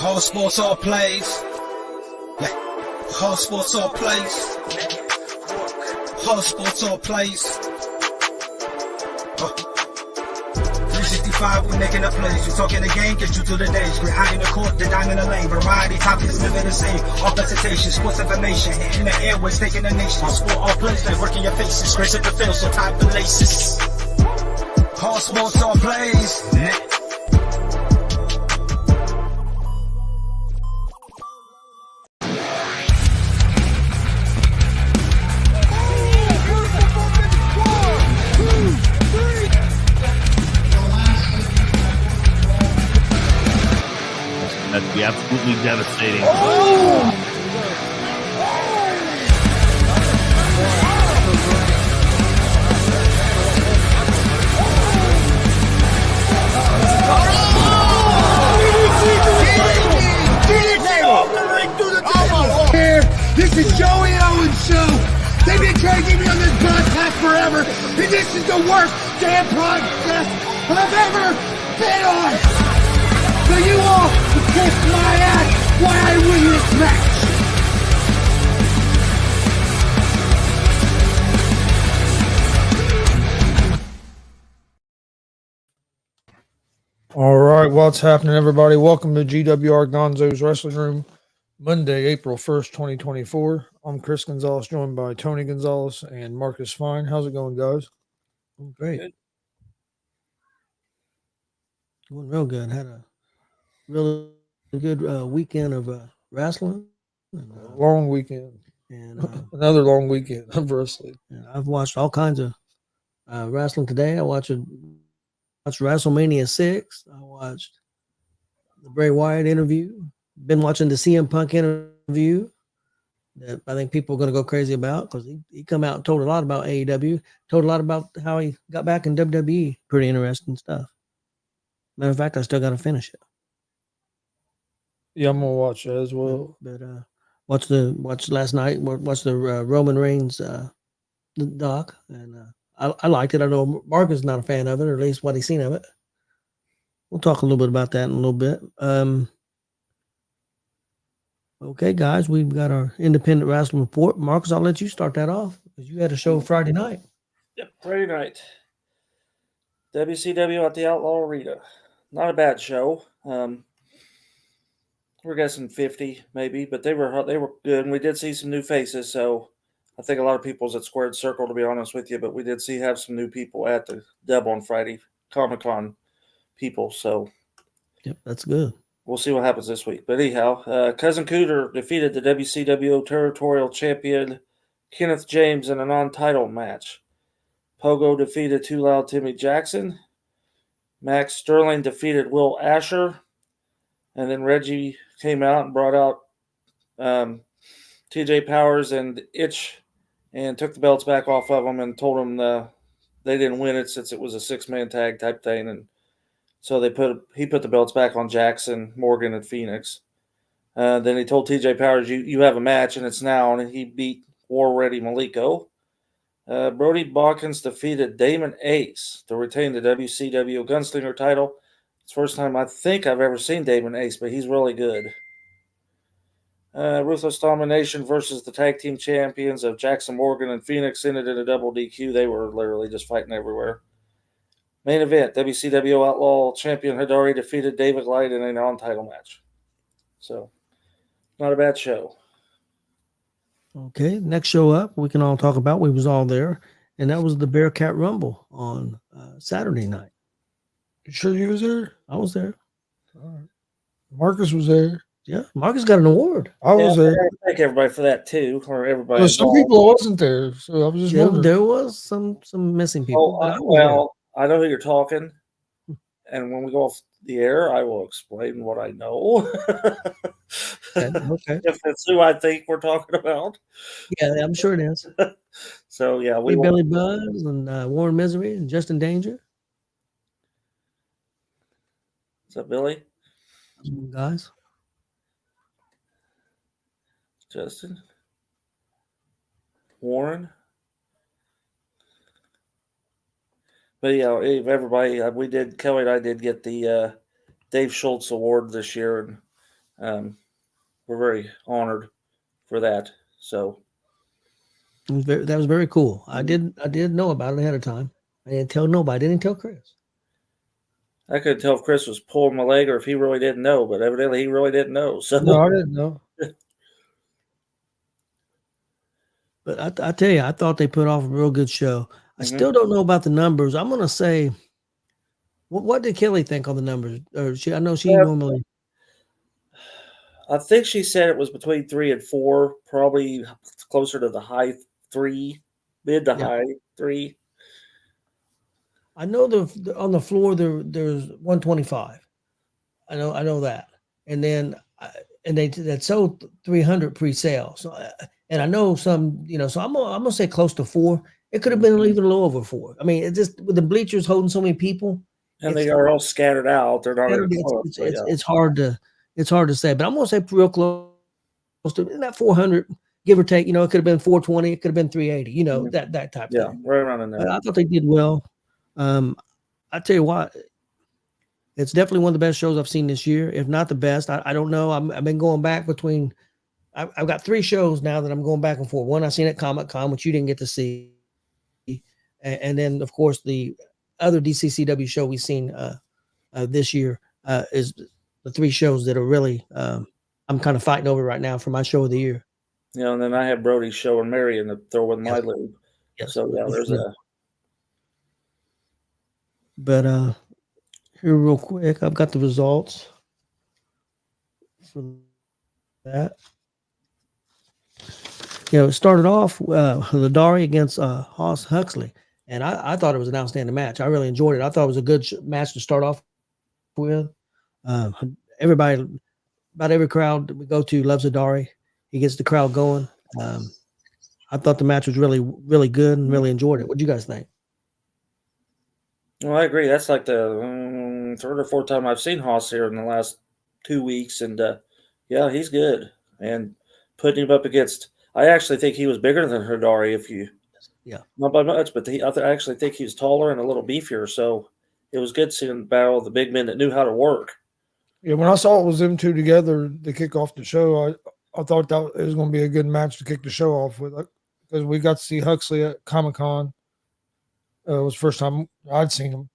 All sports, all plays. Yeah. All sports, all plays. All sports, all plays. 365, we making a plays. We talking the game, get you to the days. We're high in the court, the dime in the lane. Variety topics, living the same. All presentation, sports information. In the airways, taking the nation. All sport, all plays, like working your faces. Grace at the field, so tie the laces. All sports, all plays. Yeah. That'd be absolutely devastating. This is Joey Owens' show. They've been trying to get me on this podcast forever, and this is the worst damn podcast I've ever been on. So you all can kiss my ass while I win this match. All right, what's happening, everybody? Welcome to G.W.R. Gonzo'S Wrestling Room, Monday, April 1st, 2024. I'm Chris Gonzo'S, joined by Tony Gonzo'S and Marcus Fine. How's it going, guys? Great. Going real good. Had a really good weekend of wrestling. And, Long weekend. and Another long weekend of wrestling. I've watched all kinds of wrestling today. I watched WrestleMania 6. I watched the Bray Wyatt interview. Been watching the CM Punk interview that I think people are going to go crazy about because he come out and told a lot about AEW, told a lot about how he got back in WWE. Pretty interesting stuff. Matter of fact, I still got to finish it. Yeah, I'm gonna watch that as well. But watched last night. Watched the Roman Reigns doc, and I liked it. I know Mark is not a fan of it, or at least what he's seen of it. We'll talk a little bit about that in a little bit. Okay, guys, we've got our independent wrestling report. Marcus, I'll let you start that off because you had a show Friday night. Yep, Friday night. WCW at the Outlaw Arena. Not a bad show. We're guessing 50 maybe, but they were good, and we did see some new faces. So I think a lot of people's at Squared Circle, to be honest with you, but we did have some new people at the Dub on Friday, Comic-Con people. So Yep, that's good. we'll see what happens this week. But anyhow, Cousin Cooter defeated the WCW Territorial Champion Kenneth James in a non-title match. Pogo defeated Too Loud Timmy Jackson. Max Sterling defeated Will Asher. And then Reggie came out and brought out TJ Powers and Itch and took the belts back off of them and told them they didn't win it since it was a six-man tag type thing. And so he put the belts back on Jackson, Morgan, and Phoenix. Then he told TJ Powers, you have a match, and it's now. And he beat War Ready Maliko. Brody Bawkins defeated Damon Ace to retain the WCW Gunslinger title. It's the first time I think I've ever seen Damon Ace, but he's really good. Ruthless Domination versus the tag team champions of Jackson Morgan and Phoenix ended in a double DQ. They were literally just fighting everywhere. Main event, WCW Outlaw Champion Hidari defeated David Light in a non-title match. So, not a bad show. Okay, next show up we can all talk about. We was all there, and that was the Bearcat Rumble on Saturday night. You sure you was there? I was there. All right. Marcus was there. Yeah, Marcus got an award. I was there. Thank everybody for that too, or everybody. Well, some people wasn't there, so I was just wondering. There was some missing people. I know who you're talking, and when we go off the air, I will explain what I know. Okay. If it's who I think we're talking about. Yeah, I'm sure it is. So yeah, Billy Buzz and Warren Misery and Justin Danger. What's up, Billy? Guys. Justin. Warren. But yeah, everybody, Kelly and I did get the Dave Schultz Award this year, we're very honored for that. So that was very cool. I Mhm. did know about it ahead of time. I didn't tell nobody. I didn't tell Chris. I couldn't tell if Chris was pulling my leg or if he really didn't know, but evidently he really didn't know. So No, I didn't know. But I tell you, I thought they put off a real good show. I Mhm. still don't know about the numbers. I'm gonna say, what did Kelly think on the numbers? Or I know she Uh, normally. I think she said it was between 3 and 4, probably closer to the high 3, mid to Yeah, high 3. I know on the floor there's 125. I know that, and then and that sold 300 pre-sale. So and I know some, so I'm gonna say close to 4. It could have been even a little over 4. I mean, it just with the bleachers holding so many people, And it's they are all scattered out. They're not in Saturday. close, but yeah. It's hard to say, but I'm gonna say real close to in that 400, give or take. It could have been 420, it could have been 380. Mhm. That type Yeah, thing. right around in But there. I thought they did well. I tell you what, it's definitely one of the best shows I've seen this year, if not the best. I don't know. I've been going back between. I've got 3 shows now that I'm going back and forth. One I seen at Comic Con, which you didn't get to see, and then of course the other DCCW show we've seen this year is the 3 shows that are really I'm kind of fighting over right now for my show of the year. And then I have Brody's show and Marion to throw in my Yes, loop. yes, So yeah, there's a but here real quick, I've got the results for that. It started off Ladari against Hoss Huxley, and I thought it was an outstanding match. I really enjoyed it. I thought it was a good match to start off with. Everybody, about every crowd that we go to loves Ladari. He gets the crowd going. I thought the match was really, really good and really enjoyed it. What do you guys think? Well, I agree. That's like the 3rd or 4th time I've seen Haas here in the last 2 weeks, and yeah, he's good. And putting him up against, I actually think he was bigger than Hidari, if you Yeah. not by much, but I actually think he was taller and a little beefier. So it was good seeing the battle of the big men that knew how to work. Yeah, when I saw it was them two together to kick off the show, I thought that it was going to be a good match to kick the show off with, because we got to see Huxley at Comic Con. It was the first time I'd seen him,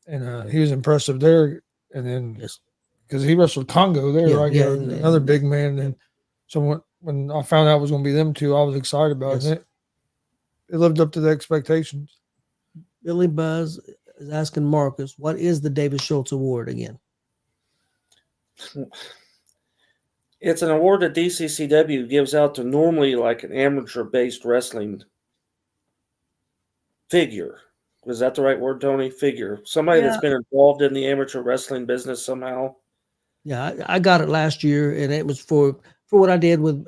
and he was impressive there. And then Yes. because he wrestled Congo there, Yeah. right? Yeah. Another big man. And so when I found out it was going to be them two, I was excited about Yes. it. It lived up to the expectations. Billy Buzz is asking Marcus, what is the David Schultz Award again? It's an award that DCCW gives out to normally like an amateur-based wrestling figure. Was that the right word, Tony? Figure. Somebody that's Yeah. been involved in the amateur wrestling business somehow. Yeah, I got it last year, and it was for what I did with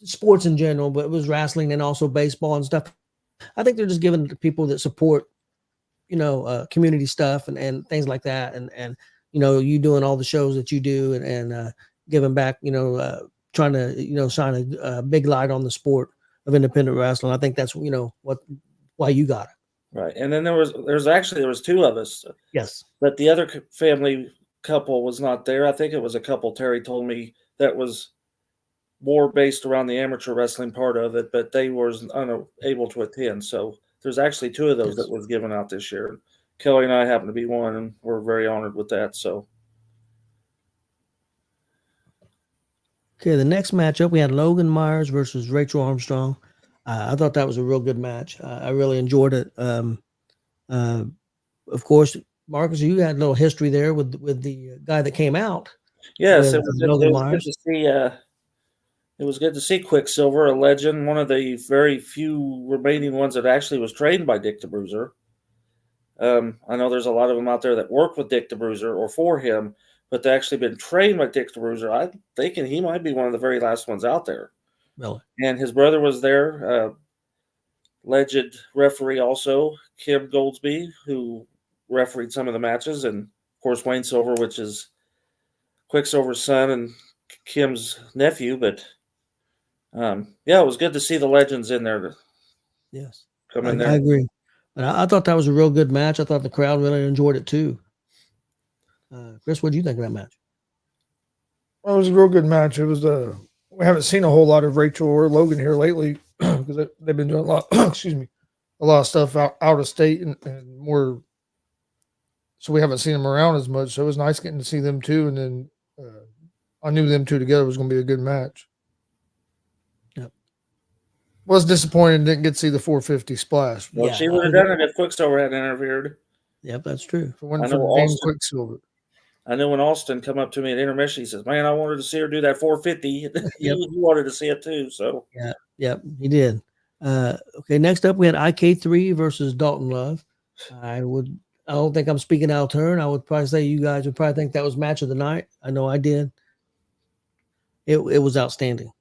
sports in general, but it was wrestling and also baseball and stuff. I think they're just giving it to people that support, community stuff and things like that, and you doing all the shows that you do and giving back, trying to shine a big light on the sport of independent wrestling. I think that's why you got it. Right. And then there was 2 of us, Yes. but the other family couple was not there. I think it was a couple Terry told me that was more based around the amateur wrestling part of it, but they were unable to attend. So there's actually 2 of those Yes. that was given out this year. Kelly and I happen to be one, and we're very honored with that. So Okay, the next matchup we had Logan Myers versus Rachel Armstrong. I thought that was a real good match. I really enjoyed it. Of course, Marcus, you had a little history there with the guy that came out yes, with Logan it was good Myers. to see. It was good to see Quicksilver, a legend, one of the very few remaining ones that actually was trained by Dick the Bruiser. I know there's a lot of them out there that work with Dick the Bruiser or for him, but they actually been trained by Dick the Bruiser. I'm thinking he might be one of the very last ones out there. Really? And his brother was there, legend referee also, Kim Goldsby, who refereed some of the matches, and of course Wayne Silver, which is Quicksilver's son and Kim's nephew. But yeah, it was good to see the legends in there to Yes, come I in there. agree. But I thought that was a real good match. I thought the crowd really enjoyed it too. Chris, what do you think of that match? Well, it was a real good match. It was we haven't seen a whole lot of Rachel or Logan here lately because they've been doing a lot. Excuse me, a lot of stuff out of state and more. So we haven't seen them around as much. So it was nice getting to see them too. And then I knew them two together was going to be a good match. Yep. Was disappointed didn't get to see the 450 splash. Well, Yeah, she would have done it if Quicksilver hadn't interfered. Yep, that's true. For one I for know Dean Austin- Quicksilver. I know when Austin come up to me at intermission, he says, "Man, I wanted to see her do that 450." Yep. He wanted to see it too. So Yep, he did. Okay, next up we had IK3 versus Dalton Love. I don't think I'm speaking out of turn. I would probably say you guys would probably think that was match of the night. I know I did. It was outstanding.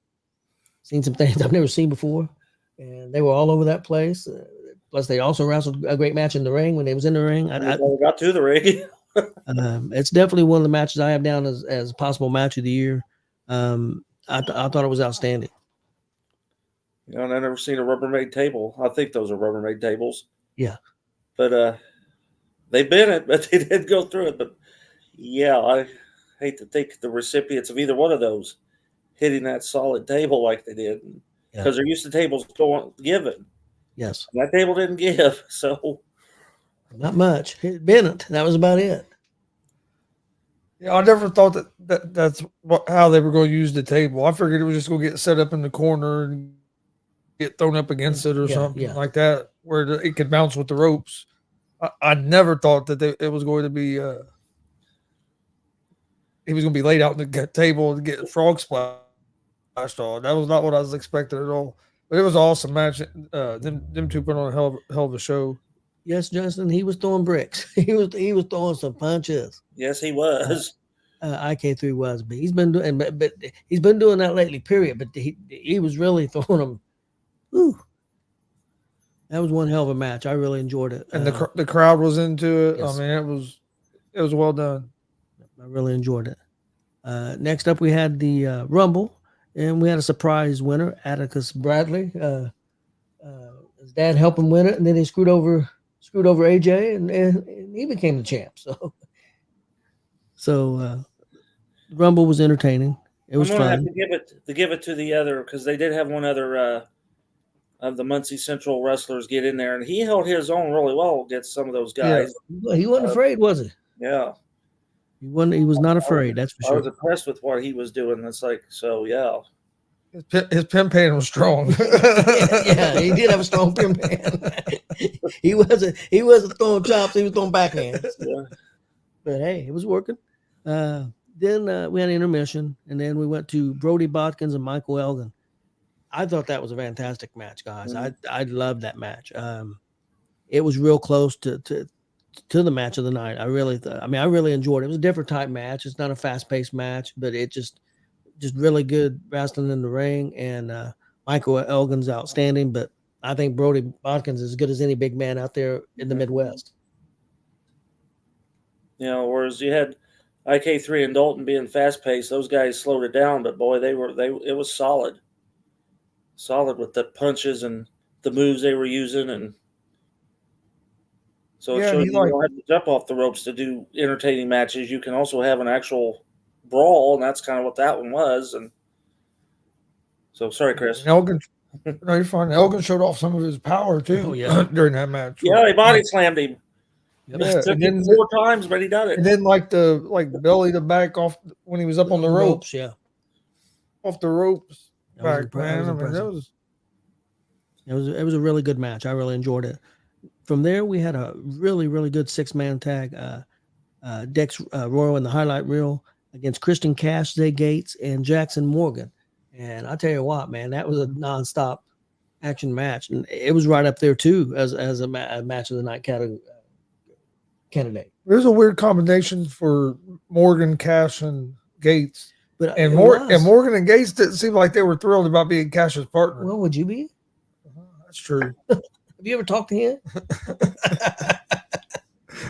Seen some things I've never seen before, and they were all over that place. Plus, they also wrestled a great match in the ring when they was in the ring. we got to the ring. It's definitely one of the matches I have down as a possible match of the year. I thought it was outstanding. You know, and I've never seen a Rubbermaid table. I think those are Rubbermaid tables. Yeah. But they bent it, but they didn't go through it. But yeah, I hate to think the recipients of either one of those hitting that solid table like they did, because they're used to tables going given. Yes. And that table didn't give, so Not much. It bent. That was about it. Yeah, I never thought that's how they were going to use the table. I figured it was just going to get set up in the corner and get thrown up against it or something like that, where it could bounce with the ropes. I never thought that it was going to be. He was going to be laid out in the table and get frog splashed on. That was not what I was expecting at all. But it was an awesome match. Them two put on a hell of a show. Yes, Justin, he was throwing bricks. He was throwing some punches. yes, he was. IK3 was, but he's been doing, but he's been doing that lately. Period. But he was really throwing them. Ooh, that was one hell of a match. I really enjoyed it, and the crowd was into it. Yes. I mean, it was well done. I really enjoyed it. Next up, we had the Rumble, and we had a surprise winner, Atticus Bradley. His dad helped him win it, and then he screwed over AJ, and he became the champ. So Rumble was entertaining. It was I'm gonna fun. have to give it to the other, because they did have one other of the Muncie Central wrestlers get in there, and he held his own really well against some of those guys. Yeah. He wasn't afraid, was he? Yeah. He was not afraid. That's for I was sure. impressed with what he was doing. It's like, so yeah. His pin pan was strong. Yeah, he did have a strong pin pan. He wasn't throwing chops. He was throwing backhands. Yeah. But hey, it was working. Then we had an intermission, and then we went to Brody Botkins and Michael Elgin. I thought that was a fantastic match, guys. I loved that match. It was real close to the match of the night. I really enjoyed it. It was a different type match. It's not a fast-paced match, but it just really good wrestling in the ring. And Michael Elgin's outstanding, but I think Brody Botkins is as good as any big man out there in the Midwest. You know, whereas you had IK3 and Dalton being fast paced, those guys slowed it down, but boy, it was solid with the punches and the moves they were using, and so it showed you don't have to jump off the ropes to do entertaining matches. You can also have an actual brawl, and that's kind of what that one was. And so, sorry, Chris. Elgin, no, you're fine. Elgin showed off some of his power too during that match. Yeah, he body slammed him. Yep. Yeah, Took him 4 times, but he done it. And then belly to back off when he was up on the ropes. Yeah, off the ropes. Back, man. I mean, it was a really good match. I really enjoyed it. From there, we had a really, really good 6-man tag. Dex Royal in the highlight reel against Christian Cash, Zay Gates, and Jackson Morgan. And I tell you what, man, that was a nonstop action match, and it was right up there too as a match of the night candidate. There's a weird combination for Morgan, Cash, and Gates. But and Morgan and Gates didn't seem like they were thrilled about being Cash's partner. Well, would you be? That's true. Have you ever talked to him?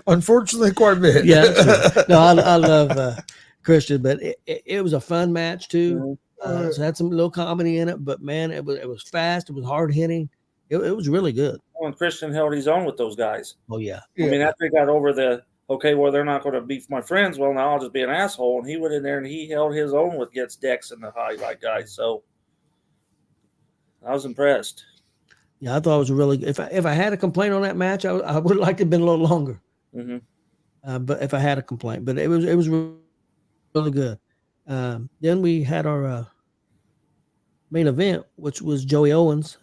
Unfortunately, quite a bit. Yeah, that's true. No, I love Christian, but it was a fun match too. So it had some little comedy in it, but man, it was fast. It was hard hitting. It was really good. Well, and Christian held his own with those guys. Oh yeah. I mean, after he got over the okay, well, they're not going to be my friends. Well, now I'll just be an asshole. And he went in there and he held his own with Gets Dex and the highlight guy. So I was impressed. Yeah, I thought it was a really. If I had a complaint on that match, I would like to have been a little longer. Mm-hmm. But if I had a complaint, but it was really good. Then we had our main event, which was Joey Owens,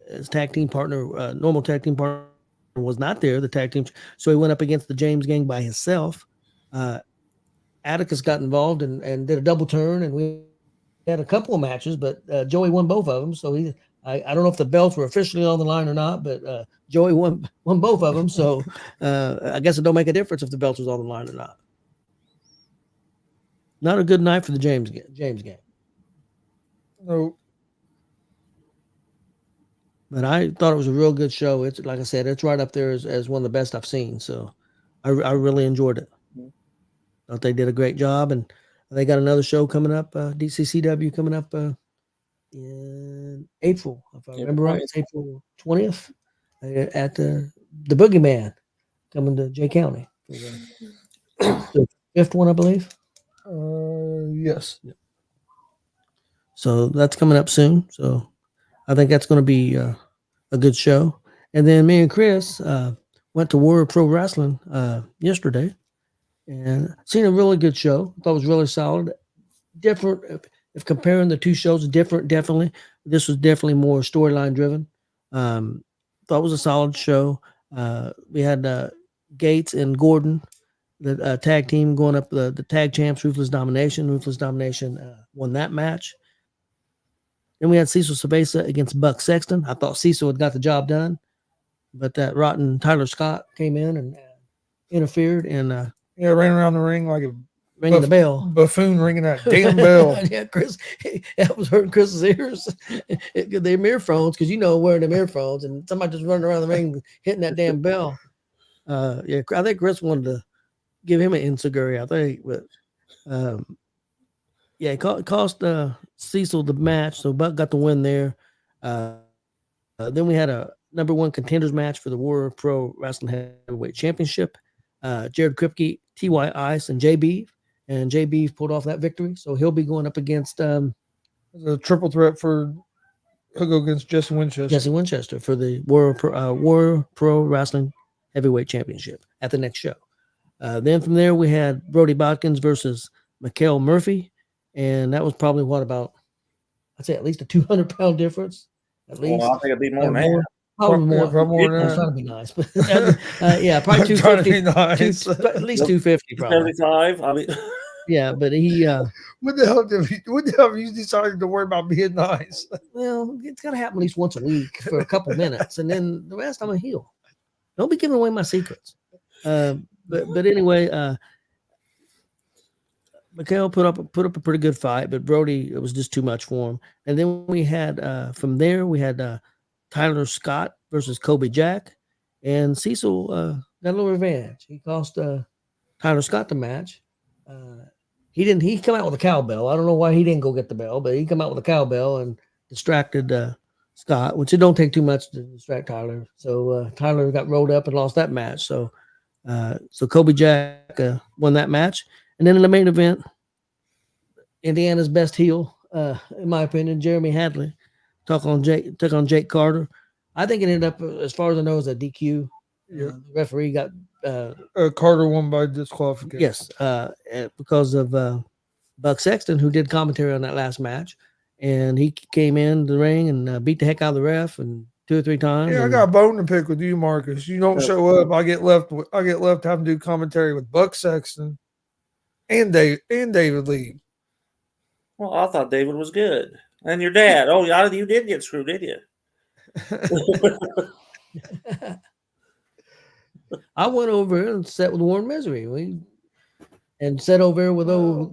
his tag team partner, normal tag team partner was not there. The tag team, so he went up against the James Gang by himself. Atticus got involved and did a double turn, and we had a couple of matches, but Joey won both of them. So I don't know if the belts were officially on the line or not, but Joey won both of them. So I guess it don't make a difference if the belts was on the line or not. Not a good night for the James Gang. No. But I thought it was a real good show. It's like I said, it's right up there as one of the best I've seen. So I really enjoyed it. Thought they did a great job, and they got another show coming up, DCCW coming up in April, if I remember right. It's April 20th at the Boogeyman coming to Jay County. The fifth one, I believe. Yes. So that's coming up soon. So I think that's going to be a good show. And then me and Chris went to Warrior Pro Wrestling yesterday and seen a really good show. Thought it was really solid. Different, if comparing the two shows, different, definitely. This was definitely more storyline driven. Thought it was a solid show. We had Gates and Gordon, the tag team, going up the tag champs, Ruthless Domination. Ruthless Domination won that match. Then we had Cecil Sabesa against Buck Sexton. I thought Cecil had got the job done, but that rotten Tyler Scott came in and interfered and ran around the ring like a ringing the bell. Buffoon ringing that damn bell. Yeah, Chris, that was hurting Chris's ears. They're earphones, because wearing them earphones, and somebody just running around the ring hitting that damn bell. Yeah, I think Chris wanted to give him an insecurity, I think, but yeah, it cost Cecil the match, so Buck got the win there. Then we had a number one contenders match for the Warrior Pro Wrestling Heavyweight Championship. Jared Kripke, T.Y. Ice, and J. Beef. And J. Beef pulled off that victory, so he'll be going up against the triple threat for he'll go against Jesse Winchester. Jesse Winchester for the Warrior Pro Wrestling Heavyweight Championship at the next show. Then from there we had Brody Bodkins versus Mikael Murphy. And that was probably I'd say at least a 200-pound difference. At least. Well, I think it'd be more than that. Probably more. Probably more I was trying to be nice, but yeah, probably 250. Nice. At least 250, probably. 35. I mean, yeah, but he. What the hell have you decided to worry about being nice? Well, it's got to happen at least once a week for a couple minutes, and then the rest I'm a heel. Don't be giving away my secrets. But anyway, Mikael put up a pretty good fight, but Brody, it was just too much for him. And then we had from there we had Tyler Scott versus Kobe Jack, and Cecil got a little revenge. He cost Tyler Scott the match. He come out with a cowbell. I don't know why he didn't go get the bell, but he come out with a cowbell and distracted Scott, which it don't take too much to distract Tyler. So Tyler got rolled up and lost that match. So Kobe Jack won that match. And then in the main event, Indiana's best heel, in my opinion, Jeremy Hadley, took on Jake Carter. I think it ended up, as far as I know, as a DQ. Yeah. The referee got Carter won by disqualification. Yes, because of Buck Sexton, who did commentary on that last match, and he came in the ring and beat the heck out of the ref and 2 or 3 times. Yeah, I got a bone to pick with you, Marcus. You don't show up, I get left having to do commentary with Buck Sexton and David Lee. Well, I thought David was good. And your dad. Oh, you did get screwed, did you? I went over and sat with Warren Misery. And sat over there with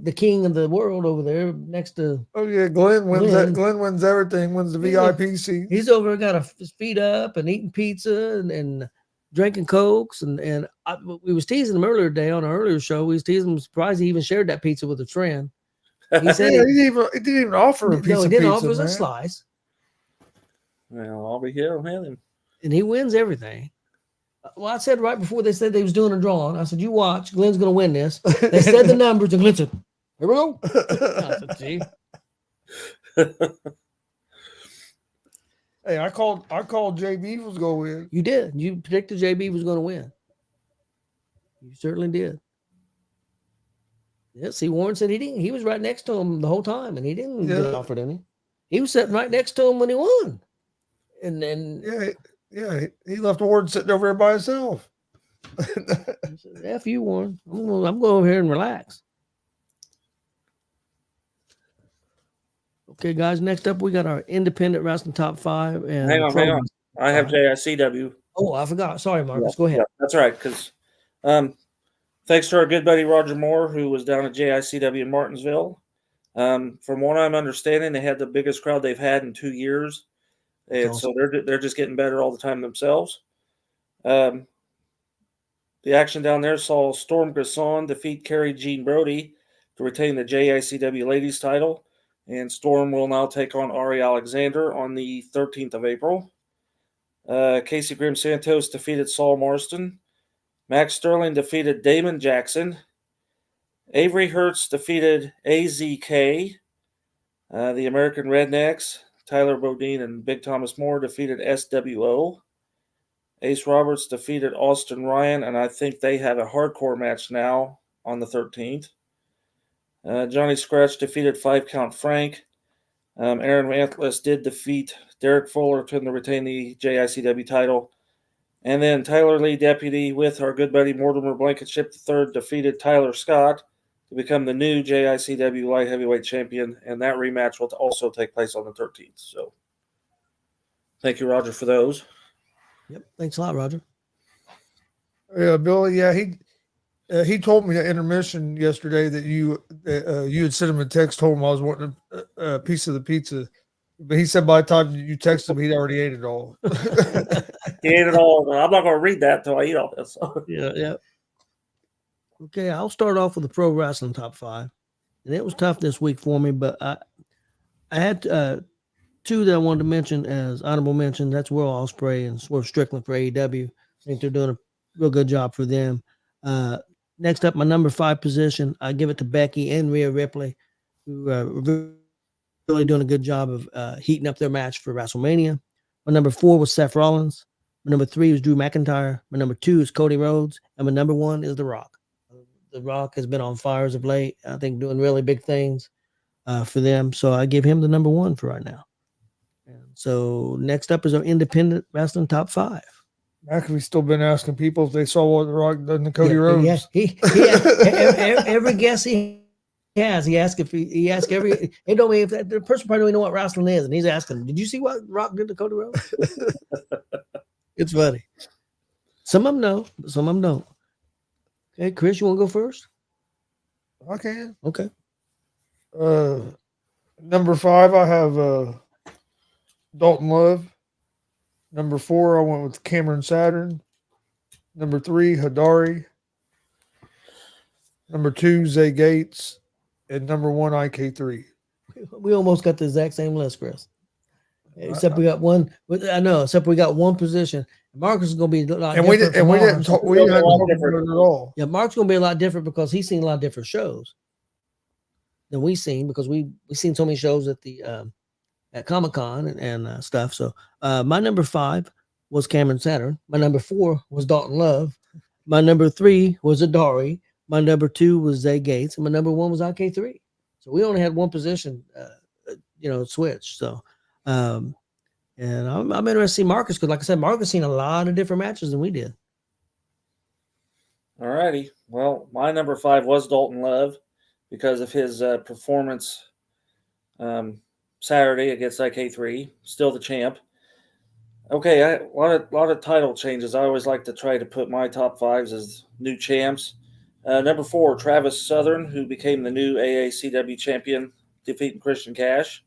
the king of the world over there next to. Oh yeah, Glenn wins that. Glenn wins everything. Wins the VIP seat. He's over there, got his feet up and eating pizza and drinking cokes we was teasing him earlier today on our earlier show. We was teasing him, surprised he even shared that pizza with a friend. He said he didn't even offer a piece of pizza. He didn't offer us a slice. Well, I'll be here with him. And he wins everything. Well, I said right before they said they was doing a drawing, I said, you watch, Glenn's going to win this. They said the numbers, and Glenn said, here we go. I said, see? Hey, I called JB was going to win. You did. You predicted JB was going to win. You certainly did. Yeah, see, Warren said he was right next to him the whole time, and he didn't get offered any. He was sitting right next to him when he won. And then he left Warren sitting over there by himself. I said, F you, Warren. I'm going over here and relax. Okay, guys. Next up, we got our independent wrestling top 5. And hang on. I have JICW. Oh, I forgot. Sorry, Marcus. Go ahead. Yeah, that's right. Because thanks to our good buddy Roger Moore, who was down at JICW in Martinsville. From what I'm understanding, they had the biggest crowd they've had in 2 years, and awesome. So they're just getting better all the time themselves. The action down there saw Storm Grisson defeat Carrie Jean Brody to retain the JICW Ladies title, and Storm will now take on Ari Alexander on the 13th of April. Casey Grim Santos defeated Saul Marston. Max Sterling defeated Damon Jackson. Avery Hertz defeated AZK. The American Rednecks, Tyler Bodine and Big Thomas Moore defeated SWO. Ace Roberts defeated Austin Ryan, and I think they have a hardcore match now on the 13th. Johnny Scratch defeated 5-Count Frank. Aaron Mantlis did defeat Derek Fullerton to retain the JICW title. And then Tyler Lee Deputy with our good buddy Mortimer Blankenship III defeated Tyler Scott to become the new JICW light heavyweight champion. And that rematch will also take place on the 13th. So thank you, Roger, for those. Yep. Thanks a lot, Roger. Yeah, Billy. Yeah, he told me at intermission yesterday that you had sent him a text, told him I was wanting a piece of the pizza, but he said by the time you texted him, he'd already ate it all. He ate it all. I'm not going to read that until I eat all this. Yeah. Okay, I'll start off with the pro wrestling top 5, and it was tough this week for me, but I had 2 that I wanted to mention as honorable mention. That's Will Ospreay and Swerve Strickland for AEW. I think they're doing a real good job for them. Next up, my number 5 position, I give it to Becky and Rhea Ripley, who are really doing a good job of heating up their match for WrestleMania. My number 4 was Seth Rollins. My number 3 was Drew McIntyre. My number 2 is Cody Rhodes. And my number 1 is The Rock. The Rock has been on fire as of late, I think doing really big things for them. So I give him the number 1 for right now. And so next up is our independent wrestling top 5. McAfee's still been asking people if they saw what The Rock done to Cody Rhodes. Yeah, he every guest he has, he asks every. He told me if the person probably don't even know what wrestling is, and he's asking, "Did you see what Rock did to Cody Rhodes?" It's funny. Some of them know, but some of them don't. Okay, Chris, you want to go first? I can. Okay. Number 5, I have Dalton Love. Number 4, I went with Cameron Saturn. Number 3, Hidari. Number 2, Zay Gates. And number 1, IK3. We almost got the exact same list, Chris. Except we got one. I know. Except we got one position. Marcus is going to be a lot different. We didn't talk about it at all. Yeah, Mark's going to be a lot different because he's seen a lot of different shows than we've seen, because we've seen so many shows at the at Comic-Con and stuff. So my number 5 was Cameron Saturn. My number 4 was Dalton Love. My number 3 was Adari. My number 2 was Zay Gates. And my number 1 was IK3. So we only had one position, switch. So, and I'm interested to see Marcus, because like I said, Marcus seen a lot of different matches than we did. All righty. Well, my number 5 was Dalton Love because of his performance Saturday against IK3, still the champ. Okay, a lot of title changes. I always like to try to put my top 5s as new champs. Number 4, Travis Southern, who became the new AACW champion, defeating Christian Cash.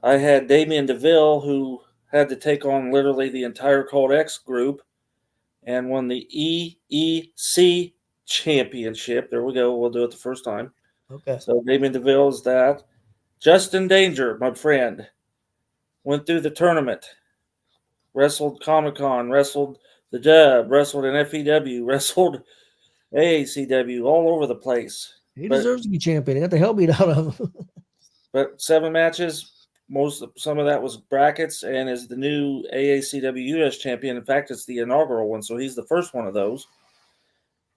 I had Damian DeVille, who had to take on literally the entire Cult X group and won the EEC championship. There we go. We'll do it the first time. Okay. So Damian DeVille is that. Justin Danger, my friend, went through the tournament, wrestled Comic-Con, wrestled The Dub wrestled in FEW, wrestled AACW, all over the place. He deserves to be champion. He got the hell beat out of him. But 7 matches, some of that was brackets, and is the new AACW US champion. In fact, it's the inaugural one, so he's the first one of those.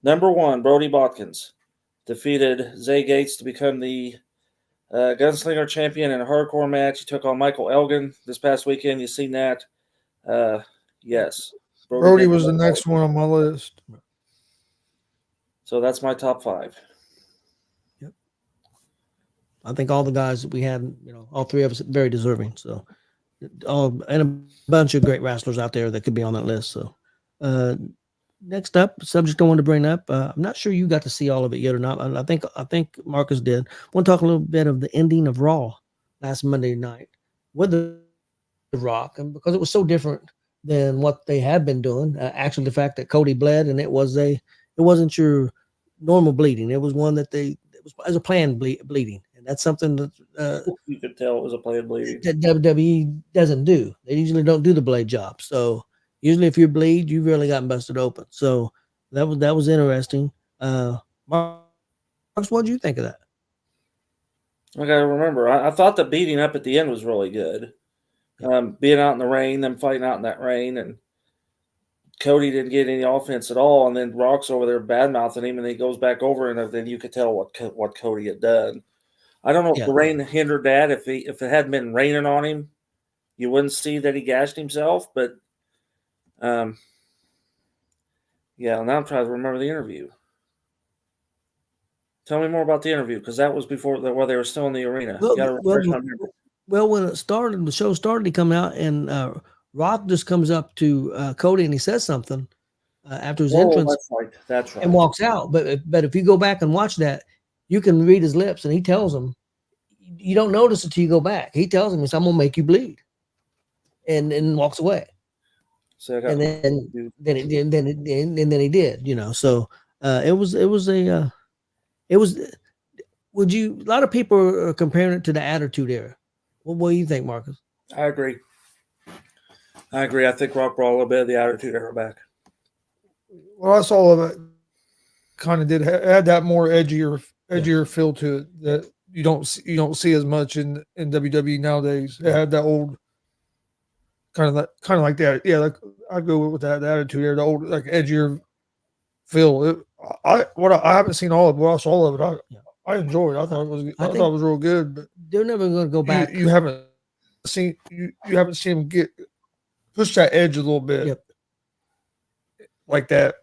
Number 1, Brody Botkins defeated Zay Gates to become the Gunslinger champion in a hardcore match. He took on Michael Elgin this past weekend. You seen that? Yes. Brody was the next one on my list. So that's my top 5. Yep. I think all the guys that we had, all 3 of us very deserving. So, and a bunch of great wrestlers out there that could be on that list. So, next up, subject I wanted to bring up. I'm not sure you got to see all of it yet or not. I think Marcus did. I want to talk a little bit of the ending of Raw last Monday night with the Rock, and because it was so different than what they had been doing. Actually, the fact that Cody bled, and it wasn't your normal bleeding. It was one that it was as a planned bleeding, and that's something that you could tell it was a planned bleeding that WWE doesn't do. They usually don't do the blade job. So usually, if you bleed, you really gotten busted open. So that was interesting. Marcus, what did you think of that? I gotta remember. I thought the beating up at the end was really good. Being out in the rain, them fighting out in that rain, and Cody didn't get any offense at all, and then Rock's over there bad-mouthing him, and he goes back over, and then you could tell what Cody had done. I don't know if the rain hindered that. If it hadn't been raining on him, you wouldn't see that he gashed himself. But now I'm trying to remember the interview. Tell me more about the interview, because that was before while they were still in the arena. Well, when it started, the show started, he come out, and Rock just comes up to Cody, and he says something after his entrance. That's right. And walks out. But if you go back and watch that, you can read his lips, and he tells him, you don't notice it till you go back. He tells him, I'm going to make you bleed, and walks away. So and then he did, So would you? A lot of people are comparing it to the Attitude Era. What do you think, Marcus? I agree. I think Rock brought a little bit of the Attitude Era back. Well, I saw of it. Kind of had that more edgier feel to it that you don't see as much in WWE nowadays. It had that old kind of like that. Yeah, like I go with that Attitude Era, the old like edgier feel. I haven't seen all of it. Well, I saw all of it. I enjoyed it. I thought it was real good. But they're never going to go back. You haven't seen him get push that edge a little bit like that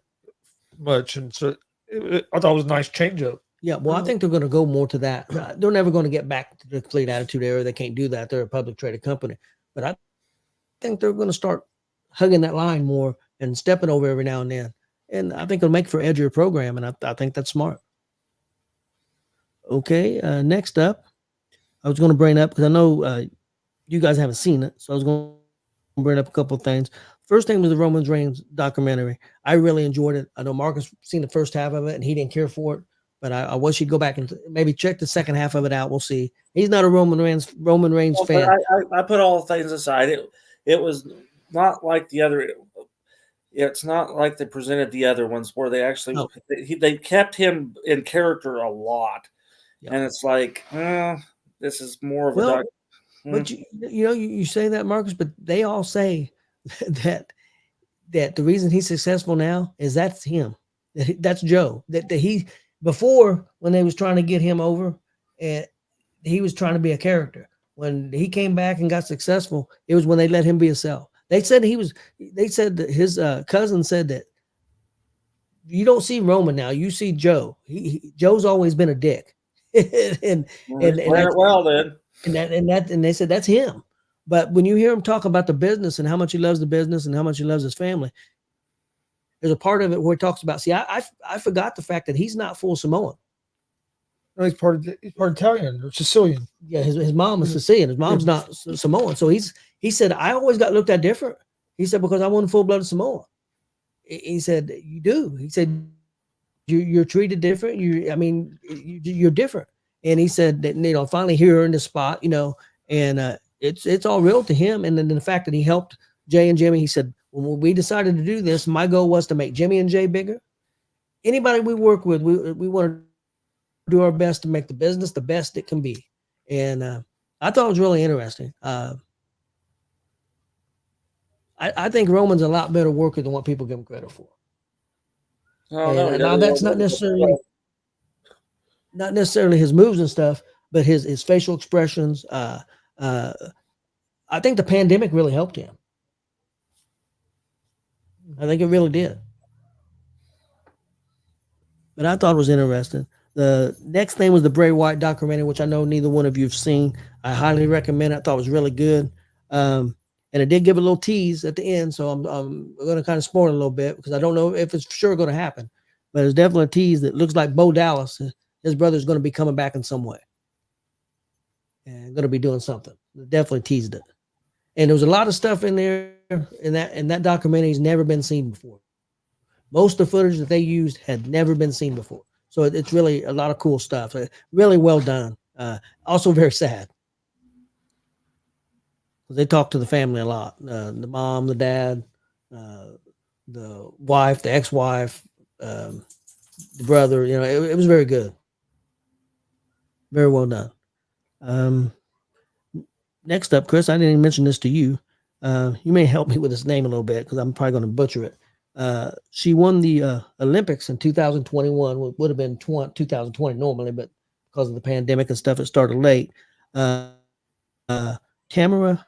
much, and so I thought it was a nice change up. Yeah, well, I think they're going to go more to that. They're never going to get back to the complete Attitude Era. They can't do that. They're a public traded company. But I think they're going to start hugging that line more and stepping over every now and then. And I think it'll make for edgier program, and I think that's smart. Okay, next up, I was going to bring up, because I know you guys haven't seen it, so I was going to bring up a couple of things. First thing was the Roman Reigns documentary. I really enjoyed it. I know Marcus seen the first half of it, and he didn't care for it. But I wish he'd go back and maybe check the second half of it out. We'll see. He's not a Roman Reigns fan. I put all things aside. It was not like the other. It's not like they presented the other ones where they actually they kept him in character a lot, and it's like this is more of a. But you say that, Marcus, but they all say that the reason he's successful now is that's him. That's Joe. That he. Before, when they was trying to get him over, and he was trying to be a character. When he came back and got successful, it was when they let him be himself. They said that his cousin said that you don't see Roman now, you see Joe. Joe's always been a dick, and they said that's him. But when you hear him talk about the business and how much he loves the business and how much he loves his family. There's a part of it where he talks about, I forgot the fact that he's not full Samoan. No, he's part Italian or Sicilian. Yeah, his mom is Sicilian. His mom's not Samoan. So he said, I always got looked at different. He said, because I wasn't full-blooded Samoan. He said, you do. He said, you're treated different. You're different. And he said that, finally here in the spot, and it's all real to him. And then the fact that he helped Jay and Jimmy, he said, when we decided to do this, my goal was to make Jimmy and Jay bigger. Anybody we work with, we want to do our best to make the business the best it can be. And I thought it was really interesting. I think Roman's a lot better worker than what people give him credit for. Oh, no, And now that's not necessarily his moves and stuff, but his facial expressions. I think the pandemic really helped him. I think it really did. But I thought it was interesting. The next thing was the Bray Wyatt documentary, which I know neither one of you have seen. I highly recommend it. I thought it was really good. And it did give a little tease at the end, so I'm going to kind of spoil it a little bit because I don't know if it's sure going to happen. But it's definitely a tease that looks like Bo Dallas, his brother's going to be coming back in some way. And going to be doing something. Definitely teased it. And there was a lot of stuff in there in that documentary has never been seen before. Most of the footage that they used had never been seen before. So it's really a lot of cool stuff. Really well done. Also very sad. They talk to the family a lot. The mom, the dad, the wife, the ex-wife, the brother. You know, it was very good. Very well done. Next up, Chris, I didn't even mention this to you. You may help me with his name a little bit because I'm probably going to butcher it. She won the Olympics in 2021. Would have been 2020 normally, but because of the pandemic and stuff, it started late. Tamara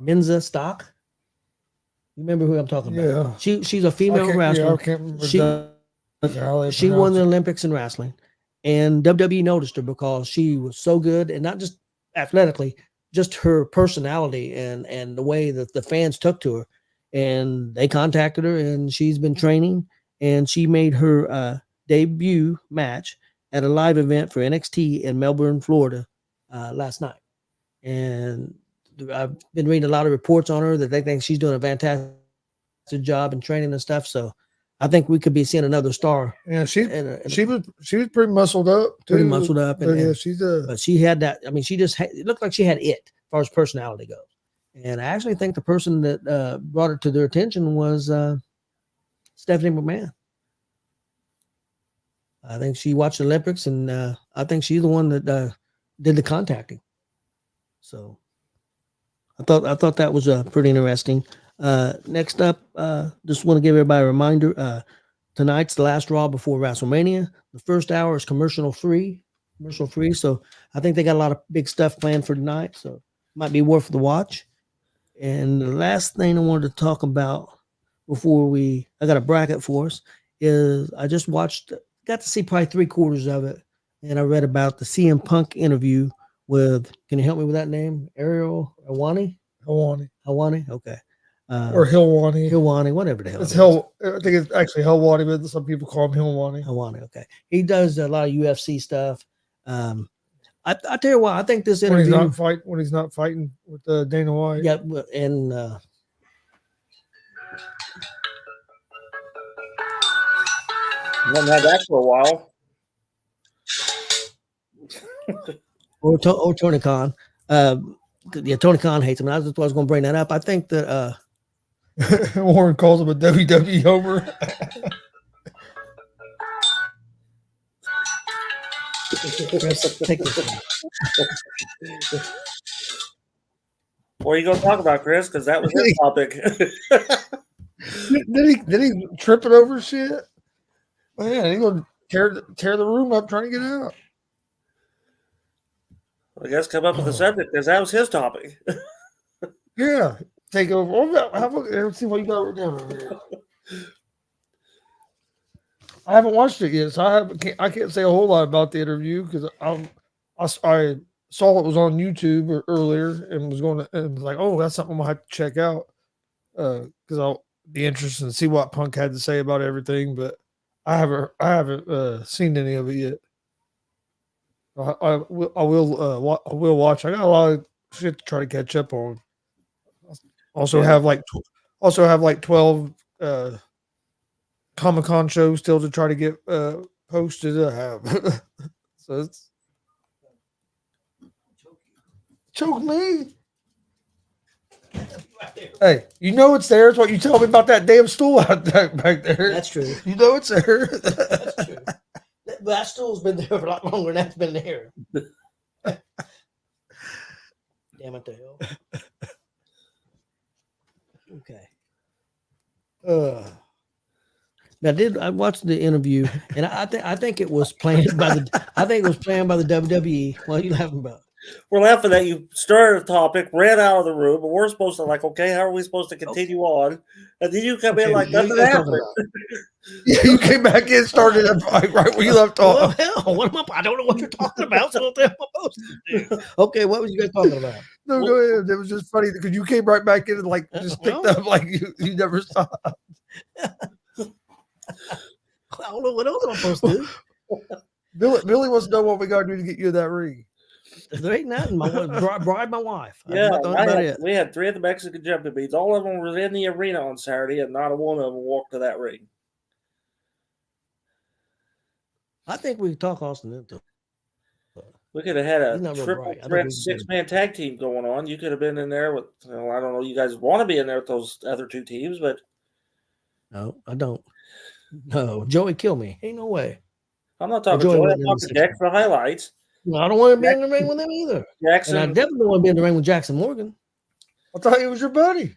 Menza Stock. You remember who I'm talking about? Yeah. She's a female wrestler. Yeah, I can't remember She won the Olympics in wrestling, and WWE noticed her because she was so good, and not just athletically, just her personality and the way that the fans took to her. And they contacted her, and she's been training, and she made her debut match at a live event for NXT in Melbourne, Florida, last night. And I've been reading a lot of reports on her that they think she's doing a fantastic job in training and stuff. So I think we could be seeing another star. Yeah, she was pretty muscled up too. Pretty muscled up, yeah, she's but she had that. I mean, it looked like she had it as far as personality goes. And I actually think the person that brought it to their attention was Stephanie McMahon. I think she watched the Olympics, and I think she's the one that did the contacting. So I thought that was pretty interesting. Next up, just want to give everybody a reminder. Tonight's the last Raw before WrestleMania. The first hour is commercial free. So I think they got a lot of big stuff planned for tonight. So it might be worth the watch. And the last thing I wanted to talk about before I got a bracket for us, is I just got to see probably 3/4 of it. And I read about the CM Punk interview with, can you help me with that name? Ariel Helwani? Helwani? Okay. Or Helwani, whatever the hell. It's I think it's actually Helwani, but some people call him Helwani. Helwani, okay. He does a lot of UFC stuff. I tell you what, I think this interview when he's not fighting with Dana White. Yeah, and haven't had that for a while. or Tony Khan. Yeah, Tony Khan hates him. I was going to bring that up. I think that Warren calls him a WWE homer. Take this. What are you going to talk about, Chris? Because that was his topic. Did he trip it over shit? Man, he's going to tear the room up trying to get out. I guess come up with a subject because that was his topic. Yeah, take over. Let's see what you got right down over here. I haven't watched it yet, so I can't say a whole lot about the interview because I saw it was on YouTube earlier and was like, oh, that's something I'm gonna have to check out because I'll be interested to see what Punk had to say about everything, but I haven't seen any of it yet. I will watch. I got a lot of shit to try to catch up on. Also have like 12 Comic-Con shows still to try to get posted. I have. So it's choke me. Hey, you know it's there. It's what you tell me about that damn stool out there back there. That's true. You know it's there. That's true. That stool's been there for a lot longer than that's been there. Damn it, the hell. Okay. I watched the interview, and I think it was planned by the WWE. What are you laughing about? We're laughing at you. Started a topic, ran out of the room, and we're supposed to okay, how are we supposed to continue on? And then you come in like what are nothing you guys happened. talking about? Yeah, you came back in, started a fight right where you left Well, off. hell, what am I don't know what you're talking about. So what the hell am I supposed to do? Okay, what was you guys talking about? No, go ahead. It was just funny because you came right back in and like just picked up like you never stopped. I don't know what else I'm supposed to do. Billy wants to know what we got to do to get you in that ring. There ain't nothing. Bribe my wife. Yeah, That's about it. we had 3 of the Mexican jumping beans. All of them were in the arena on Saturday, and not a one of them walked to that ring. I think we can talk Austin into it. We could have had a He's not real triple bright. I think threat we can 6-man tag team going on. You could have been in there with, I don't know, you guys want to be in there with those other 2 teams, but No, I don't. No, Joey kill me. Ain't no way. I'm not talking Joey Joey. wasn't I'm in talking the Jack for highlights. No, I don't want to be in the ring with them either. Jackson. And I definitely don't want to be in the ring with Jackson Morgan. I thought he was your buddy.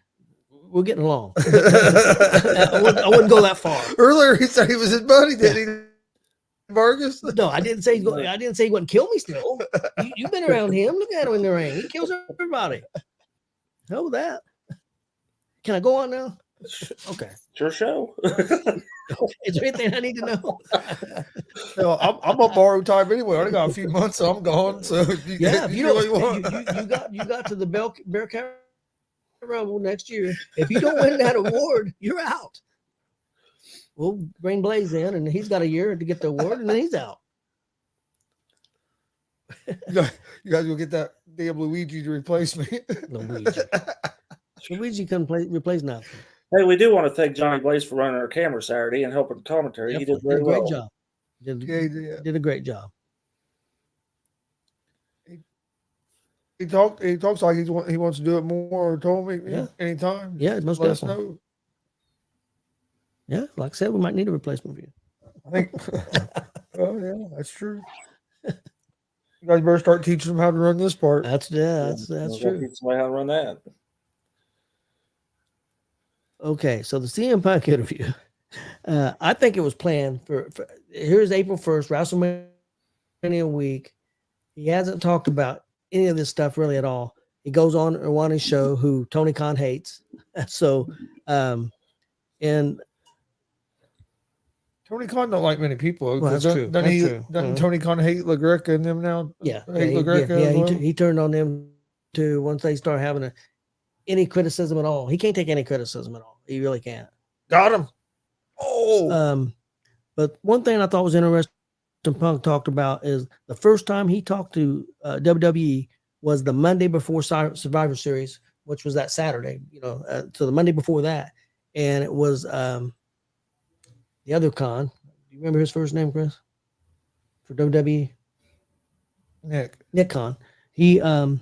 We're getting along. I wouldn't go that far. Earlier he said he was his buddy, did he? Vargas? No, I didn't say I didn't say he wouldn't kill me still. You've been around him. Look at him in the ring. He kills everybody. Hell with that. Can I go on now? Okay. It's your show. Is there anything I need to know? No, I'm on borrowed time anyway. I only got a few months, so I'm gone. So Yeah, if you really don't, you got to the Bearcat Rumble next year. If you don't win that award, you're out. We'll bring Blaze in, and he's got a year to get the award, and then he's out. you guys will get that damn Luigi to replace me. Luigi couldn't replace nothing. Hey, we do want to thank Johnny Blaze for running our camera Saturday and helping the commentary. Definitely. He did very a great well. job. Did a great job. He talks like he wants to do it more. Told me anytime. Yeah, most let us definitely. know. Yeah, like I said, we might need a replacement for you. I think. Oh yeah, that's true. You guys better start teaching them how to run this part. That's true. Teach somebody how to run that. Okay, so the CM Punk interview, I think it was planned for here's April 1st, WrestleMania week. He hasn't talked about any of this stuff really at all. He goes on his show, who Tony Khan hates. So, and Tony Khan don't like many people. Well, that's true. Doesn't Tony Khan hate LaGreca and them now? Yeah, he he turned on them too once they start having any criticism at all. He can't take any criticism at all. He really can't. Got him. Oh. But one thing I thought was interesting Punk talked about is the first time he talked to WWE was the Monday before Survivor Series, which was that Saturday, so the Monday before that. And it was the other Khan. Do you remember his first name, Chris? For WWE? Nick Khan. He called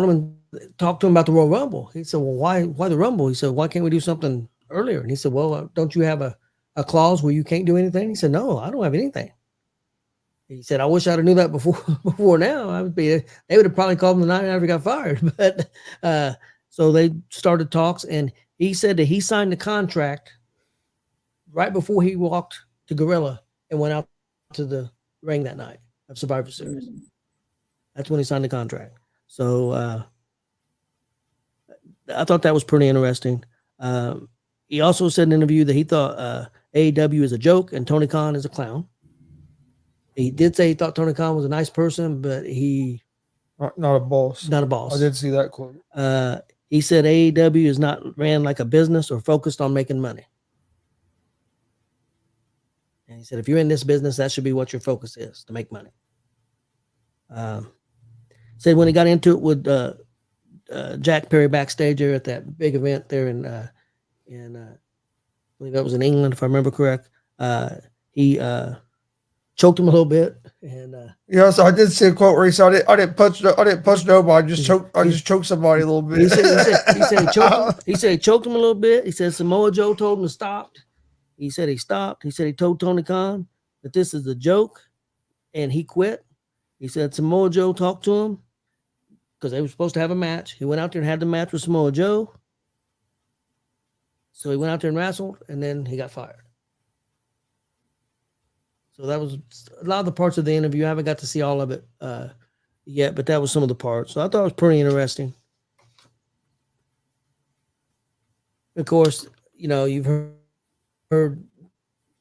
him and talked to him about the Royal Rumble. He said, well, why the Rumble? He said, why can't we do something earlier? And he said, well, don't you have a clause where you can't do anything? He said, no, I don't have anything. He said, I wish I'd have knew that before now. They would have probably called him the night after he got fired. But so they started talks, and he said that he signed the contract right before he walked to Gorilla and went out to the ring that night of Survivor Series. That's when he signed the contract. So I thought that was pretty interesting. He also said in an interview that he thought AEW is a joke and Tony Khan is a clown. He did say he thought Tony Khan was a nice person, but he not a boss. Not a boss. I did see that quote. He said AEW is not ran like a business or focused on making money. And he said, if you're in this business, that should be what your focus is, to make money. Said when he got into it with Jack Perry backstage there at that big event there in I believe that was in England, if I remember correct. He choked him a little bit, and Yes, I did see a quote where he said, "I didn't punch nobody. I just choked somebody a little bit." he said he choked him. He said he choked him a little bit. He said Samoa Joe told him to stop. He said he stopped. He said he told Tony Khan that this is a joke, and he quit. He said Samoa Joe talked to him because they were supposed to have a match. He went out there and had the match with Samoa Joe. So he went out there and wrestled, and then he got fired. So that was a lot of the parts of the interview. I haven't got to see all of it yet, but that was some of the parts. So I thought it was pretty interesting. Of course, you know, you've heard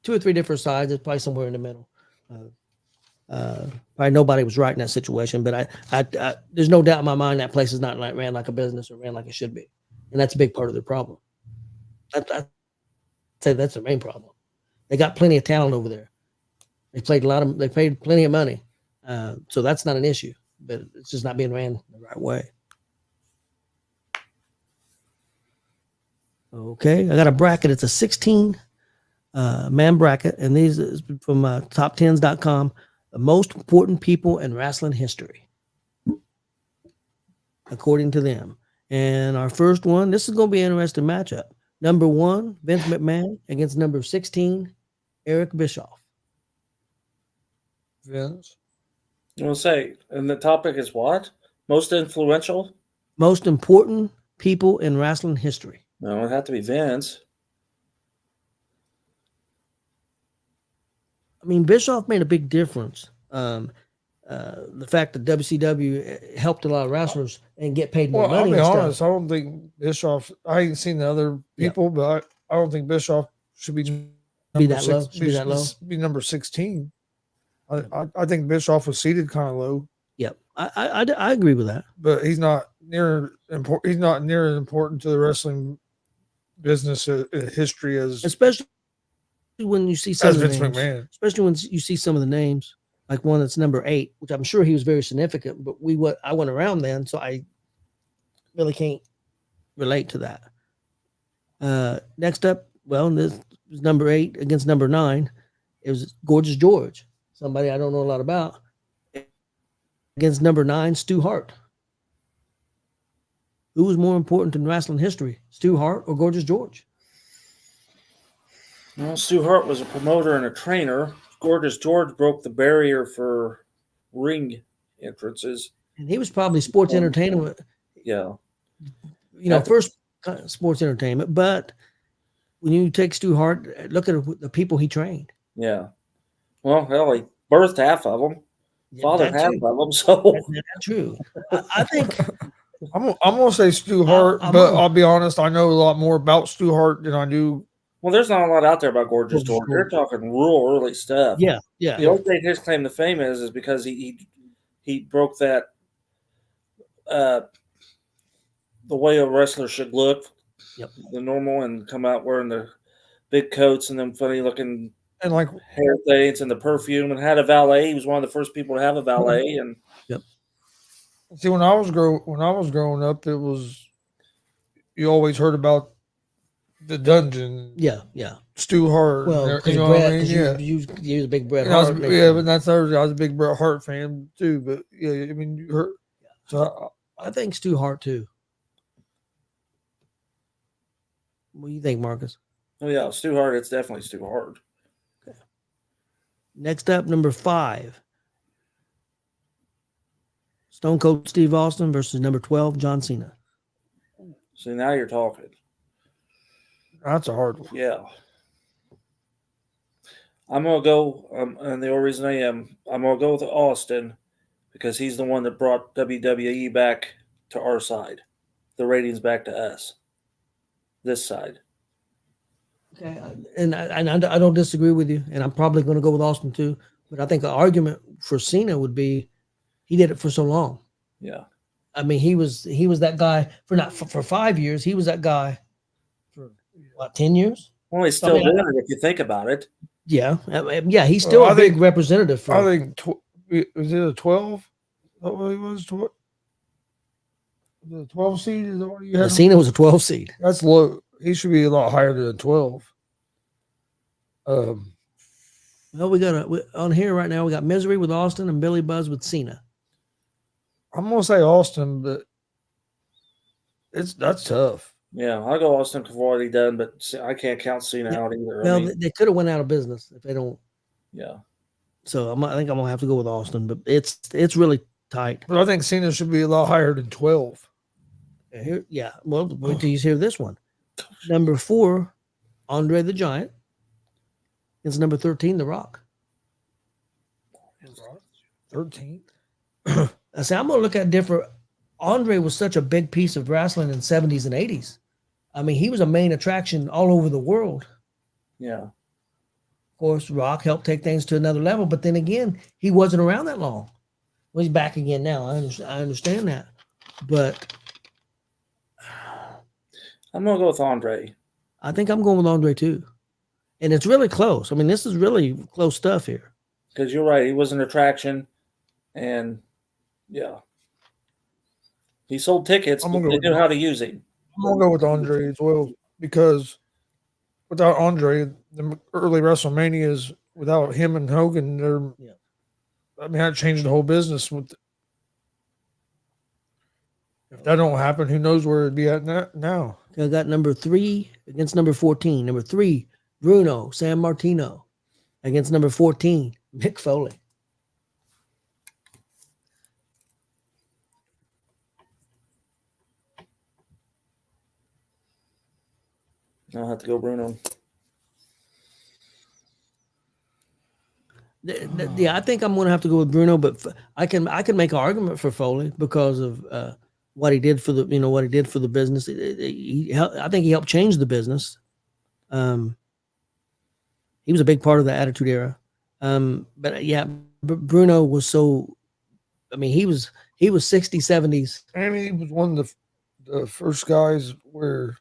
2 or 3 different sides. It's probably somewhere in the middle. Probably nobody was right in that situation, but I there's no doubt in my mind that place is not ran like a business or ran like it should be, and that's a big part of their problem. I'd say that's the main problem. They got plenty of talent over there. They paid plenty of money, so that's not an issue. But it's just not being ran the right way. Okay, I got a bracket. It's a 16 man bracket, and these is from top10s.com. The most important people in wrestling history, according to them. And our first one, this is going to be an interesting matchup. Number 1, Vince McMahon against number 16, Eric Bischoff. Vince. I will say, and the topic is what? Most influential? Most important people in wrestling history. No, it'd have to be Vince. I mean, Bischoff made a big difference. The fact that WCW helped a lot of wrestlers and get paid more money. I'll be honest. I don't think Bischoff. I ain't seen the other people, but I don't think Bischoff should be that low. Be number 16. I think Bischoff was seated kind of low. Yep, I agree with that. But he's not near important. He's not near as important to the wrestling business history as, especially when you see some of the Vince names. McMahon. Especially when you see some of the names, like one that's number 8, which I'm sure he was very significant. But I went around then, so I really can't relate to that. Next up, well, this was number 8 against number 9. It was Gorgeous George, somebody I don't know a lot about, against number 9, Stu Hart. Who was more important in wrestling history, Stu Hart or Gorgeous George? Well, Stu Hart was a promoter and a trainer. Gorgeous George broke the barrier for ring entrances. And he was probably sports entertainment. Yeah. You know, first sports entertainment. But when you take Stu Hart, look at the people he trained. Yeah. Well, hell, he birthed half of them. Fathered half of them. So that's true. I think I'm gonna say Stu Hart, but I'll be honest. I know a lot more about Stu Hart than I do. Well, there's not a lot out there about Gorgeous George. They're talking real early stuff. Yeah. The only thing his claim to fame is because he broke that the way a wrestler should look. Yep. The normal, and come out wearing the big coats and them funny looking and like hair things and the perfume, and had a valet. He was one of the first people to have a valet. And see, when I was growing up, it was, you always heard about the dungeon. Yeah. Stu Hart. Well, you know what I mean? You was a big Bret Hart. Hart. But that's I was a big Bret Hart fan too. But yeah, I mean, you heard. So I think Stu Hart too. What do you think, Marcus? Oh yeah, Stu Hart. It's definitely Stu Hart. Okay. Next up, number 5. Stone Cold Steve Austin versus number 12, John Cena. See, now you're talking. That's a hard one. Yeah. I'm going to go, and the only reason I'm going to go with Austin because he's the one that brought WWE back to our side, the ratings back to us, this side. Okay, and I don't disagree with you, and I'm probably going to go with Austin too, but I think the argument for Cena would be he did it for so long. Yeah. I mean, he was that guy for 5 years. He was that guy for what, 10 years? Well, he's still doing it if you think about it. Yeah. He's still a big representative for. I think was it a 12? What he was? The 12 seed is what you had. Cena was a 12 seed. That's low. He should be a lot higher than a 12. Well, on here right now. We got Misery with Austin and Billy Buzz with Cena. I'm gonna say Austin, but that's tough. Yeah, I'll go Austin for what he done, but I can't count Cena out either. Well, I mean, they could have went out of business if they don't. yeah. So I think I'm gonna have to go with Austin, but it's really tight. But I think Cena should be a lot higher than 12. Yeah. Well, wait till you hear this one. Number 4, Andre the Giant. It's number 13, The Rock. 13. I say I'm gonna look at different. Andre was such a big piece of wrestling in the 70s and 80s. I mean, he was a main attraction all over the world. Yeah. Of course, Rock helped take things to another level, but then again, he wasn't around that long. Well, he's back again now. I understand that, but I'm going to go with Andre. I think I'm going with Andre too. And it's really close. I mean, this is really close stuff here. Because you're right. He was an attraction. And, yeah. He sold tickets, but they knew how to use him. I'm going to go with Andre as well because without Andre, the early WrestleManias, without him and Hogan, I mean, that changed the whole business. If that don't happen, who knows where it'd be at now? I got number 3 against number 14. Number 3, Bruno San Martino against number 14, Mick Foley. I'll have to go Bruno. Yeah, I think I'm going to have to go with Bruno, but I can make an argument for Foley because of what he did for the business. I think he helped change the business. He was a big part of the Attitude Era. But yeah, Bruno was so. I mean, he was 60s, 70s, and he was one of the first guys where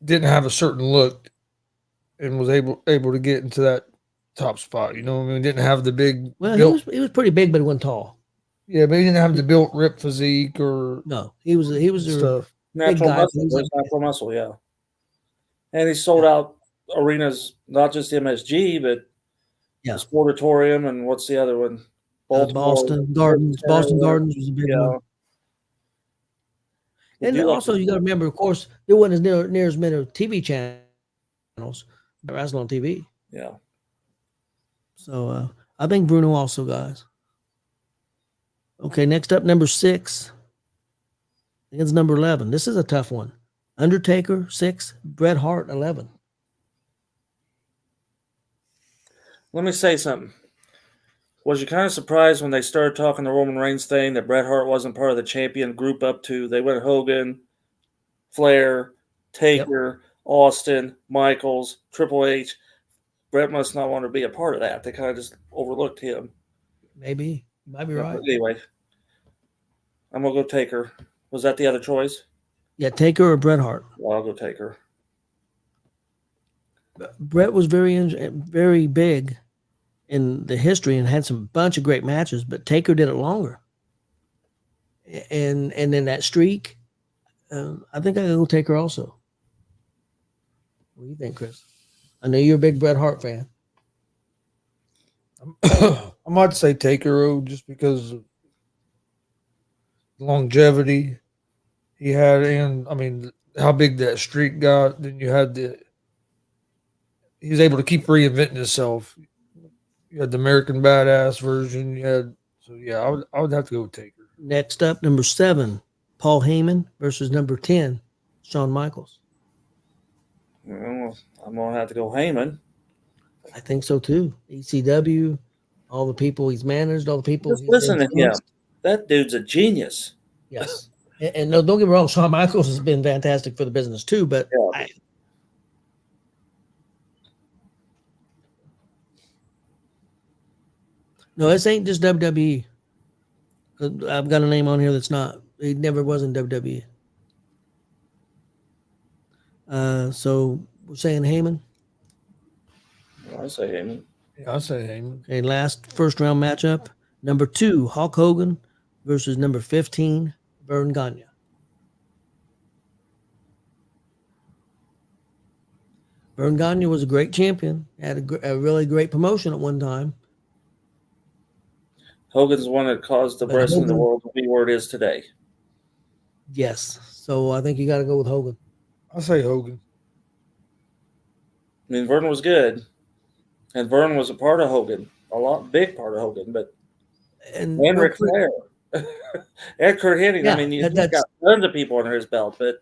didn't have a certain look and was able to get into that top spot. You know, I mean, didn't have the big. Well, he was pretty big, but he wasn't tall. Yeah, but he didn't have the built, ripped physique or no. He was stuff. Natural muscle, natural muscle, yeah. And he sold out arenas, not just MSG, but the Sportatorium and what's the other one? Boston Gardens. Boston Gardens was a big one. And also, you got to remember, of course, there wasn't as near as many TV channels, wrestling on TV. Yeah. So I think Bruno also, guys. Okay, next up, number 6 against number 11. This is a tough one. Undertaker 6, Bret Hart 11. Let me say something. Was you kind of surprised when they started talking the Roman Reigns thing that Bret Hart wasn't part of the champion group up to? They went Hogan, Flair, Taker, Austin, Michaels, Triple H. Bret must not want to be a part of that. They kind of just overlooked him. Maybe. You might be right. Anyway, I'm going to go Taker. Was that the other choice? Yeah, Taker or Bret Hart? Well, I'll go Taker. Bret was very big in the history and had some bunch of great matches, but Taker did it longer. And then that streak, I think I can go Taker also. What do you think, Chris? I know you're a big Bret Hart fan. I might say Taker just because of longevity he had, and I mean how big that streak got. Then you had he was able to keep reinventing himself. You had the American Badass version. I would have to go with Taker. Next up, number 7, Paul Heyman versus number 10, Shawn Michaels. Well, I'm going to have to go Heyman. I think so too. ECW, all the people he's managed, all the people. Just listen to him. That dude's a genius. Yes. And no, don't get me wrong, Shawn Michaels has been fantastic for the business too, but no, this ain't just WWE. I've got a name on here that's not. He never was in WWE. So we're saying Heyman. I say Heyman. Yeah, I say Heyman. Okay, last first round matchup. Number 2, Hulk Hogan versus number 15, Verne Gagne. Vern Gagne was a great champion. Had a really great promotion at one time. Hogan's the one that caused the But wrestling in the Hogan- world to be where it is today. Yes. So I think you got to go with Hogan. I say Hogan. I mean, Vern was good, and Vern was a part of Hogan, big part of Hogan, but And and real Ric quick, Flair. And Kurt Hennig. Yeah, I mean, he's that's- got tons of people under his belt, but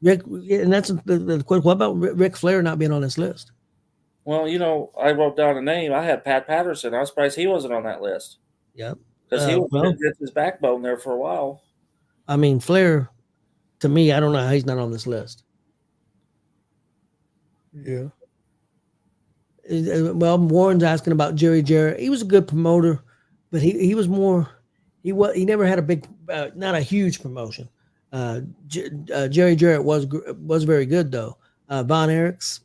Rick, and that's the quick. What about Ric Flair not being on this list? well, I wrote down a name. I had Pat Patterson. I was surprised he wasn't on that list Yep. because he was Well, his backbone there for a while. I mean, Flair, to me, I don't know how he's not on this list. Yeah. Well, Warren's asking about Jerry Jarrett. He was a good promoter, but he was more. He never had a big, not a huge promotion. Jerry Jarrett was very good though. Von Erichs.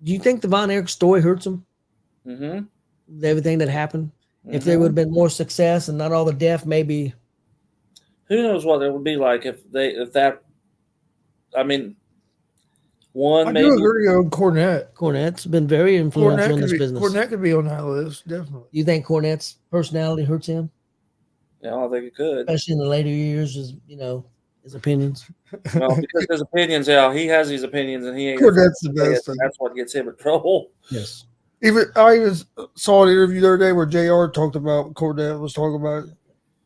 Do you think the Von Erich story hurts him? Mm-hmm. Everything that happened. If there would have been more success and not all the death, maybe. Who knows what it would be like if that. I mean, one I maybe. do agree on Cornette. Cornette's been very influential in this business. Cornette could be on that list, definitely. You think Cornette's personality hurts him, Yeah, I think it could. especially in the later years? His opinions. Well, because his opinions, he has these opinions, and he ain't. Cornette's the best. And that's what gets him in trouble. Yes. I even saw an interview the other day where G.W.R talked about Cornette was talking about it.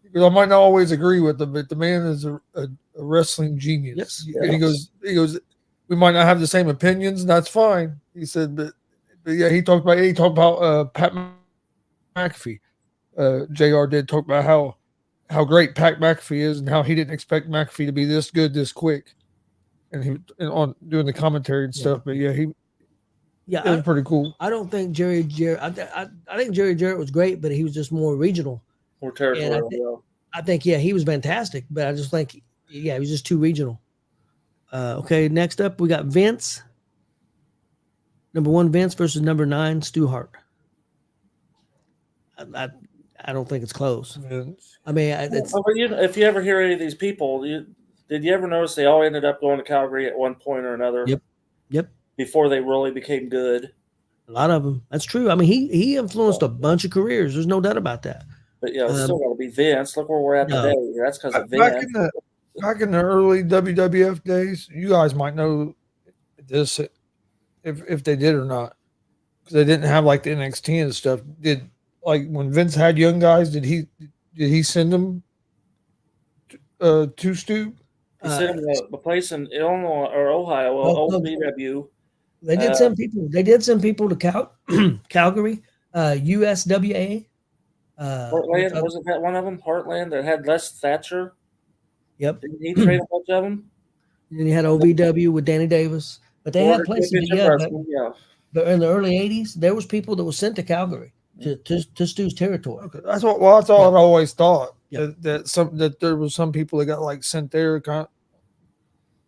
Because I might not always agree with him, but the man is a wrestling genius. Yes. And he goes, we might not have the same opinions, and that's fine. He said, but yeah, he talked about Pat McAfee. JR did talk about how great Pat McAfee is and how he didn't expect McAfee to be this good this quick, and on doing the commentary and stuff. But yeah, it was pretty cool. I don't think Jerry Jarrett. I think Jerry Jarrett was great, but he was just more regional. More territorial. I think he was fantastic, but I just think he was just too regional. Okay, next up we got Vince. Number 1, Vince versus number 9, Stu Hart. I don't think it's close. Vince. I mean, it's, if you ever hear any of these people, did you ever notice they all ended up going to Calgary at one point or another? Yep. Before they really became good. A lot of them. That's true. I mean, he influenced a bunch of careers. There's no doubt about that. But yeah, it's still got to be Vince. Look where we're at today. That's because of Vince. Back in the early WWF days, you guys might know this if they did or not, because they didn't have like the NXT and stuff. Did like when Vince had young guys? Did he send them to Stu? He sent them to a place in Illinois or Ohio, OVW. They did send people. They did send people to Calgary, USWA. Heartland, wasn't that one of them? Heartland that had Les Thatcher. Yep. Didn't he trade a bunch of them? And then you had OVW with Danny Davis, but they had places together. But in the early '80s, there was people that were sent to Calgary to Stu's territory. Okay, that's all I always thought. Yep. That there was some people that got like sent there.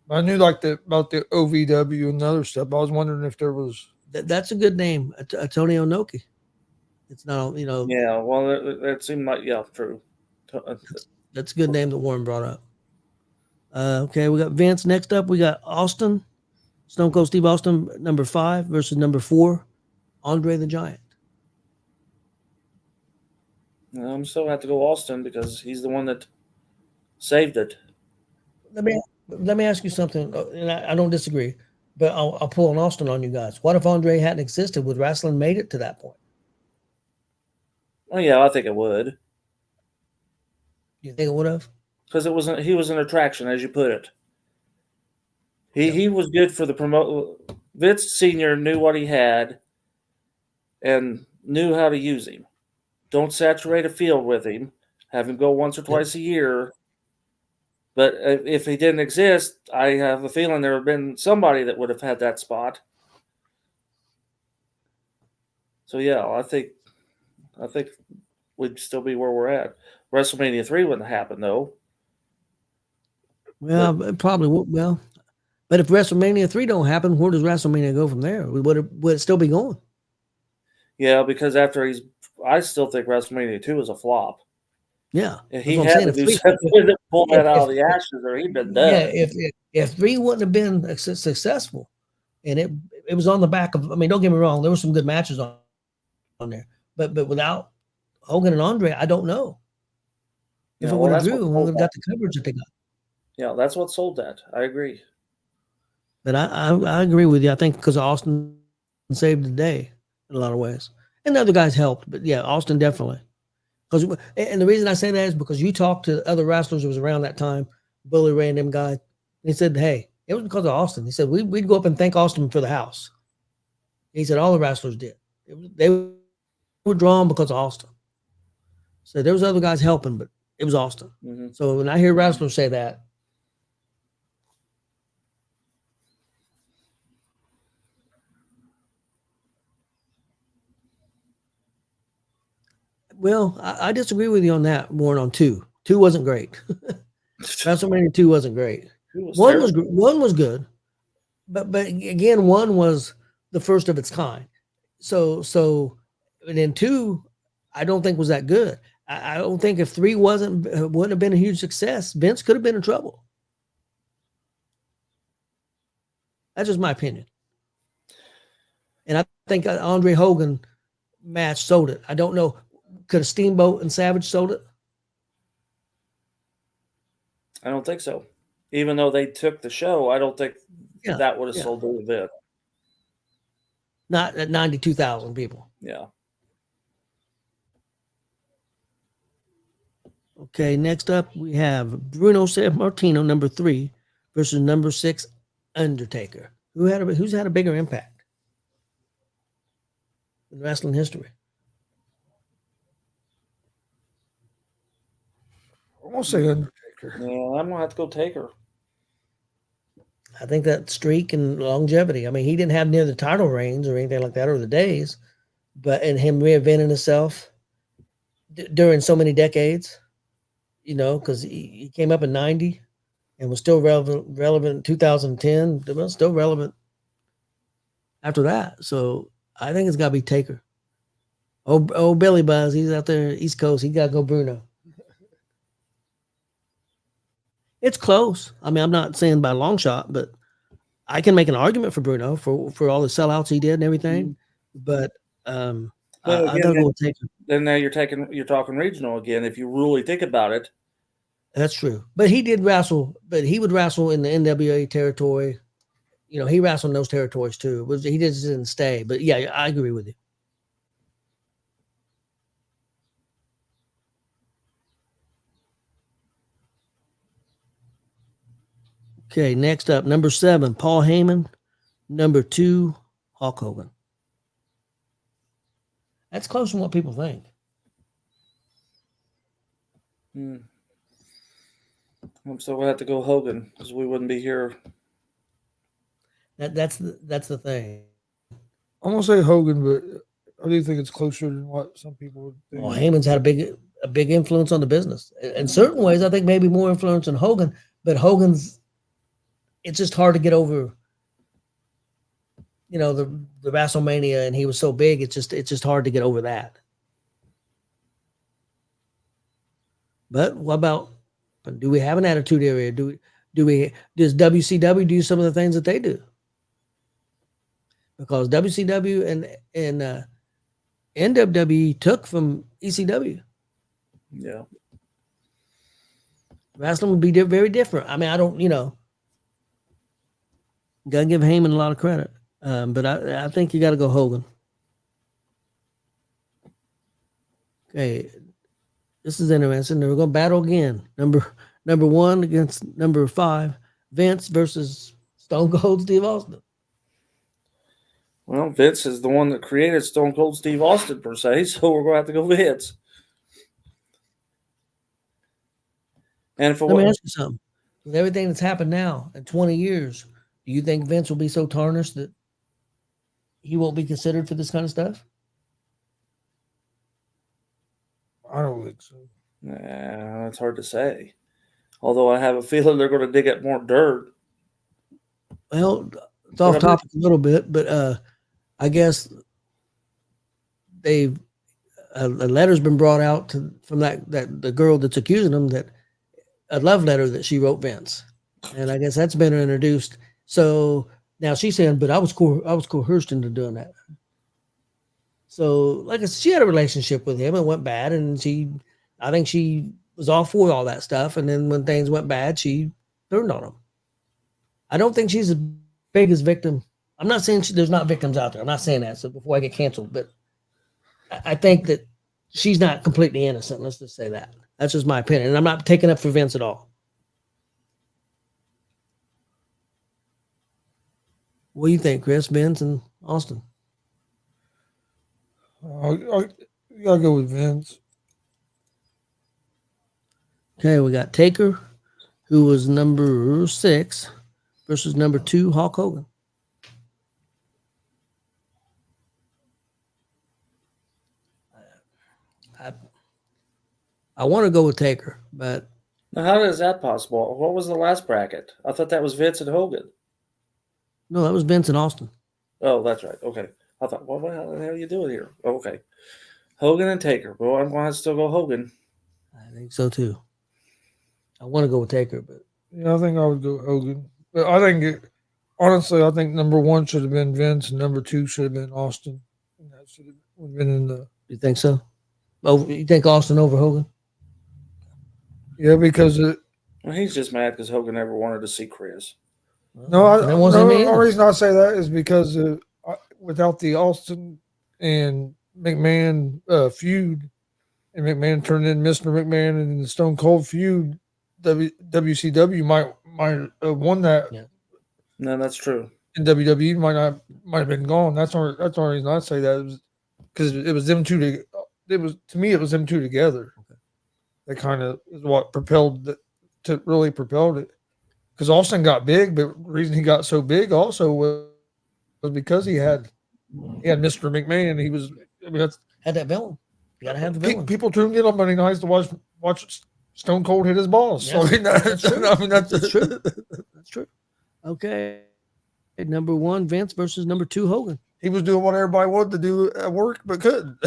I knew like about the OVW and other stuff. I was wondering if there was. That's a good name, Tony Onoki. It's not, Yeah, well, that seemed like true. That's a good name that Warren brought up. Okay, we got Vince. Next up, we got Austin, Stone Cold Steve Austin, number 5 versus number 4, Andre the Giant. I'm still have to go Austin because he's the one that saved it. Let me ask you something, and I don't disagree, but I'll pull an Austin on you guys. What if Andre hadn't existed? Would wrestling made it to that point? Well, yeah, I think it would. You think it would have? Because he was an attraction, as you put it. He was good for the promote. Vince Sr. knew what he had and knew how to use him. Don't saturate a field with him. Have him go once or twice a year. But if he didn't exist, I have a feeling there would have been somebody that would have had that spot. So yeah, I think we'd still be where we're at. WrestleMania 3 wouldn't happen though. Well, it probably would. Well, but if WrestleMania 3 don't happen, where does WrestleMania go from there? Would it still be going? Yeah, because I still think WrestleMania 2 is a flop. Yeah, and he had to do something to pull that out of the ashes, or he'd been done. Yeah, if 3 wouldn't have been successful, and it was on the back of. I mean, don't get me wrong, there were some good matches on there, but without Hogan and Andre, I don't know if Yeah, it well, would have that's what drew and would sold have that. got the coverage that they got. Yeah, that's what sold that. I agree. But I agree with you. I think because Austin saved the day in a lot of ways, and the other guys helped. But yeah, Austin definitely. Because and the reason I say that is because you talked to other wrestlers who was around that time, Bully Ray and them guys. He said, "Hey, it was because of Austin." He said, "We'd go up and thank Austin for the house." He said all the wrestlers did. They were drawn because of Austin. So there was other guys helping, but it was Austin. Hmm. So when I hear wrestlers say that, well, I disagree with you on that. More on 2. 2 wasn't great. WrestleMania 2 wasn't great. It was 1 terrible. one was good, but again, 1 was the first of its kind. So and then 2, I don't think was that good. I don't think if 3 wouldn't have been a huge success, Vince could have been in trouble. That's just my opinion. And I think Andre Hogan match sold it. I don't know. Could a Steamboat and Savage sold it? I don't think so. Even though they took the show, I don't think Yeah, that would have yeah. sold the event. Not at 92,000 people. Yeah. Okay, next up we have Bruno Sammartino, number 3, versus number 6, Undertaker. Who's had a bigger impact in wrestling history? I'm gonna say Undertaker. Yeah, I'm gonna have to go Taker. I think that streak and longevity. I mean, he didn't have near the title reigns or anything like that or the days, but in him reinventing himself during so many decades, because he came up in 90 and was still relevant in 2010. It was still relevant after that. So I think it's got to be Taker. Oh, Billy Buzz, he's out there East Coast. He got to go Bruno. It's close. I mean, I'm not saying by a long shot, but I can make an argument for Bruno for all the sellouts he did and everything. But But I again, gotta go with Taker. then now you're talking regional again. If you really think about it, That's true. But he did wrestle. But he would wrestle in the NWA territory. He wrestled in those territories too. He just didn't stay. But yeah, I agree with you. Okay, next up, number 7, Paul Heyman. Number 2, Hulk Hogan. That's close from what people think. I'm still gonna have to go Hogan because we wouldn't be here. That's the thing. I'm gonna say Hogan, but I do think it's closer than what some people would think. Well, Heyman's had a big influence on the business. In certain ways, I think maybe more influence than Hogan. But it's just hard to get over. The WrestleMania, and he was so big. It's just hard to get over that. But what about? Do we have an attitude area? Does WCW do some of the things that they do? Because WCW and NWE took from ECW. Yeah. Wrestling would be very different. I mean, I don't, gotta give Heyman a lot of credit. But I think you got to go Hogan. Okay, this is interesting. We're going to battle again. Number 1 against number 5. Vince versus Stone Cold Steve Austin. Well, Vince is the one that created Stone Cold Steve Austin per se, so we're going to have to go Vince. And Let me ask you something. With everything that's happened now in 20 years, do you think Vince will be so tarnished that he won't be considered for this kind of stuff? I don't think so. Nah, it's hard to say. Although I have a feeling they're going to dig up more dirt. Well, it's off topic a little bit, but I guess a letter's been brought out from that the girl that's accusing him, that a love letter that she wrote Vince, and I guess that's been introduced. So Now she's saying, but I was coerced into doing that. So, like I said, she had a relationship with him and went bad, and I think she was all for all that stuff. And then when things went bad, she turned on him. I don't think she's as big as victim. I'm not saying there's not victims out there. I'm not saying that. So before I get canceled, but I think that she's not completely innocent. Let's just say that. That's just my opinion, and I'm not taking up for Vince at all. What do you think, Chris, Vince, and Austin? I gotta go with Vince. Okay, we got Taker, who was number 6, versus number 2, Hulk Hogan. I want to go with Taker, but Now, how is that possible? What was the last bracket? I thought that was Vince and Hogan. no, that was Vince and Austin. Oh, that's right. Okay. I thought, what the hell are you doing here? Oh, okay. Hogan and Taker. Well, I'm going to still go Hogan. I think so too. I want to go with Taker, but Yeah, I think I would go Hogan. But I think honestly, I think number 1 should have been Vince, and number 2 should have been Austin. And that should have been in the. you think so? Oh, you think Austin over Hogan? Yeah, because Well, he's just mad because Hogan never wanted to see Chris. That wasn't me the either. reason I say that is because without the Austin and McMahon feud, and McMahon turned in Mr. McMahon and the Stone Cold feud, WCW might have won that. Yeah. No, that's true. And WWE might have been gone. That's the only reason I say that, because it was them two. It was them two together. Okay. That kind of is what really propelled it. Because Austin got big, but the reason he got so big also was because he had Mr. McMahon. He was Had that villain. You got to have the villain. people tuned in on Monday nights to watch Stone Cold hit his boss. Yes, So, I mean, that's true. that's true. That's true. Okay. Number 1, Vince versus number 2, Hogan. He was doing what everybody wanted to do at work, but couldn't.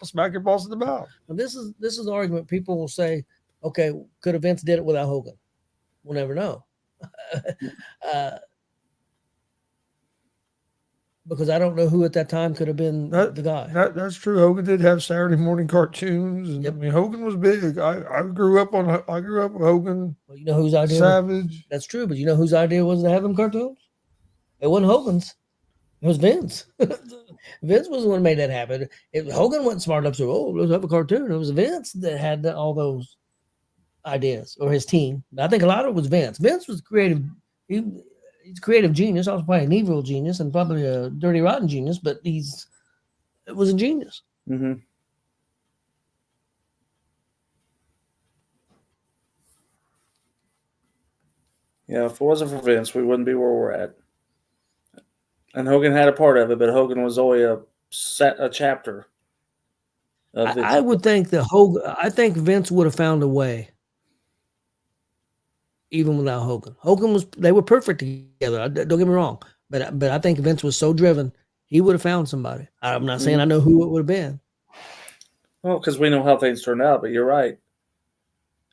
Smack your boss in the mouth. Now, this is the argument. People will say, okay, could have Vince did it without Hogan? We'll never know. Because I don't know who at that time could have been the guy. That's true. Hogan did have Saturday morning cartoons, and Yep. I mean, Hogan was big. I grew up with Hogan. Well, you know whose idea? Savage. That's true, but you know whose idea was to have them cartoons? It wasn't Hogan's. It was Vince. Vince was the one who made that happen. Hogan wasn't smart enough to, let's have a cartoon. It was Vince that had all those ideas, or his team. I think a lot of it was Vince. Vince was creative. He's a creative genius. Also probably an evil genius and probably a dirty, rotten genius, but it was a genius. Mm-hmm. Yeah, if it wasn't for Vince, we wouldn't be where we're at. And Hogan had a part of it, but Hogan was only a chapter of Vince. I would think that Hogan. I think Vince would have found a way, even without Hogan. They were perfect together. Don't get me wrong, but I think Vince was so driven, he would have found somebody. I'm not saying I know who it would have been. Well, because we know how things turned out, but you're right.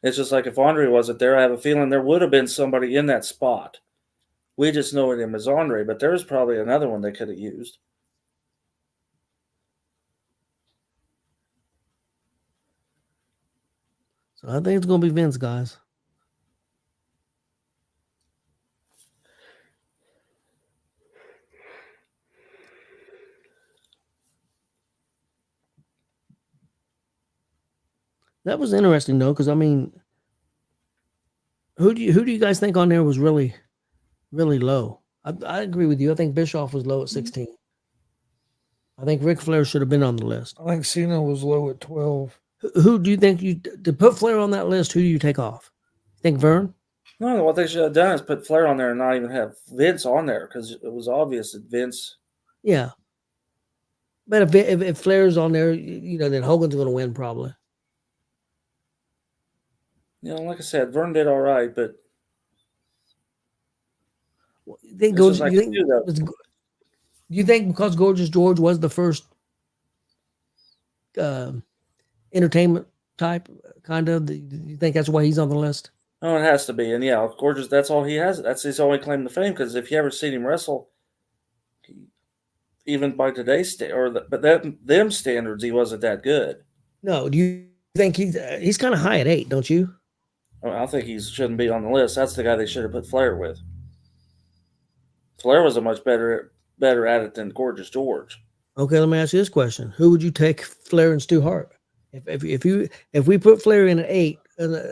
It's just like if Andre wasn't there, I have a feeling there would have been somebody in that spot. We just know him as Andre, but there's probably another one they could have used. So I think it's going to be Vince, guys. That was interesting though, because I mean, who do you guys think on there was really, really low? I agree with you. I think Bischoff was low at 16. I think Ric Flair should have been on the list. I think Cena was low at 12. Who do you think to put Flair on that list? Who do you take off? Think Vern? No, what they should have done is put Flair on there and not even have Vince on there because it was obvious that Vince. Yeah, but if Flair's on there, then Hogan's going to win probably. Like I said, Vern did all right, but do you think because Gorgeous George was the first entertainment type, kind of, do you think that's why he's on the list? Oh, it has to be. And yeah, Gorgeous, that's all he has. That's his only claim to fame, because if you ever seen him wrestle, even by today's them standards, he wasn't that good. No, do you think he's kind of high at 8, don't you? I think he shouldn't be on the list. That's the guy they should have put Flair with. Flair was a much better at it than Gorgeous George. Okay, let me ask you this question: who would you take, Flair and Stu Hart? If we put Flair in at 8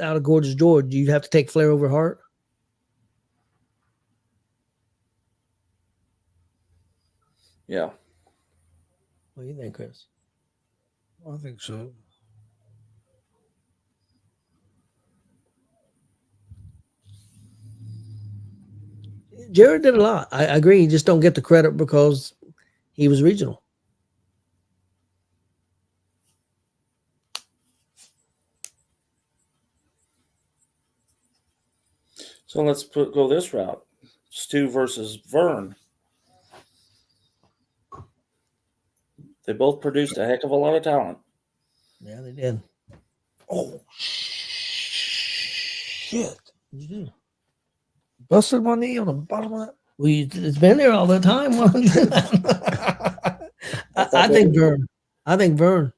out of Gorgeous George, you'd have to take Flair over Hart. Yeah. What do you think, Chris? I think so. Jared did a lot. I agree. He just don't get the credit because he was regional. So let's go this route. Stu versus Vern. They both produced a heck of a lot of talent. Yeah, they did. Oh shit! What did you do? Busted my knee on the bottom of that. Well, it's been there all the time. I think Vern. I think Vern.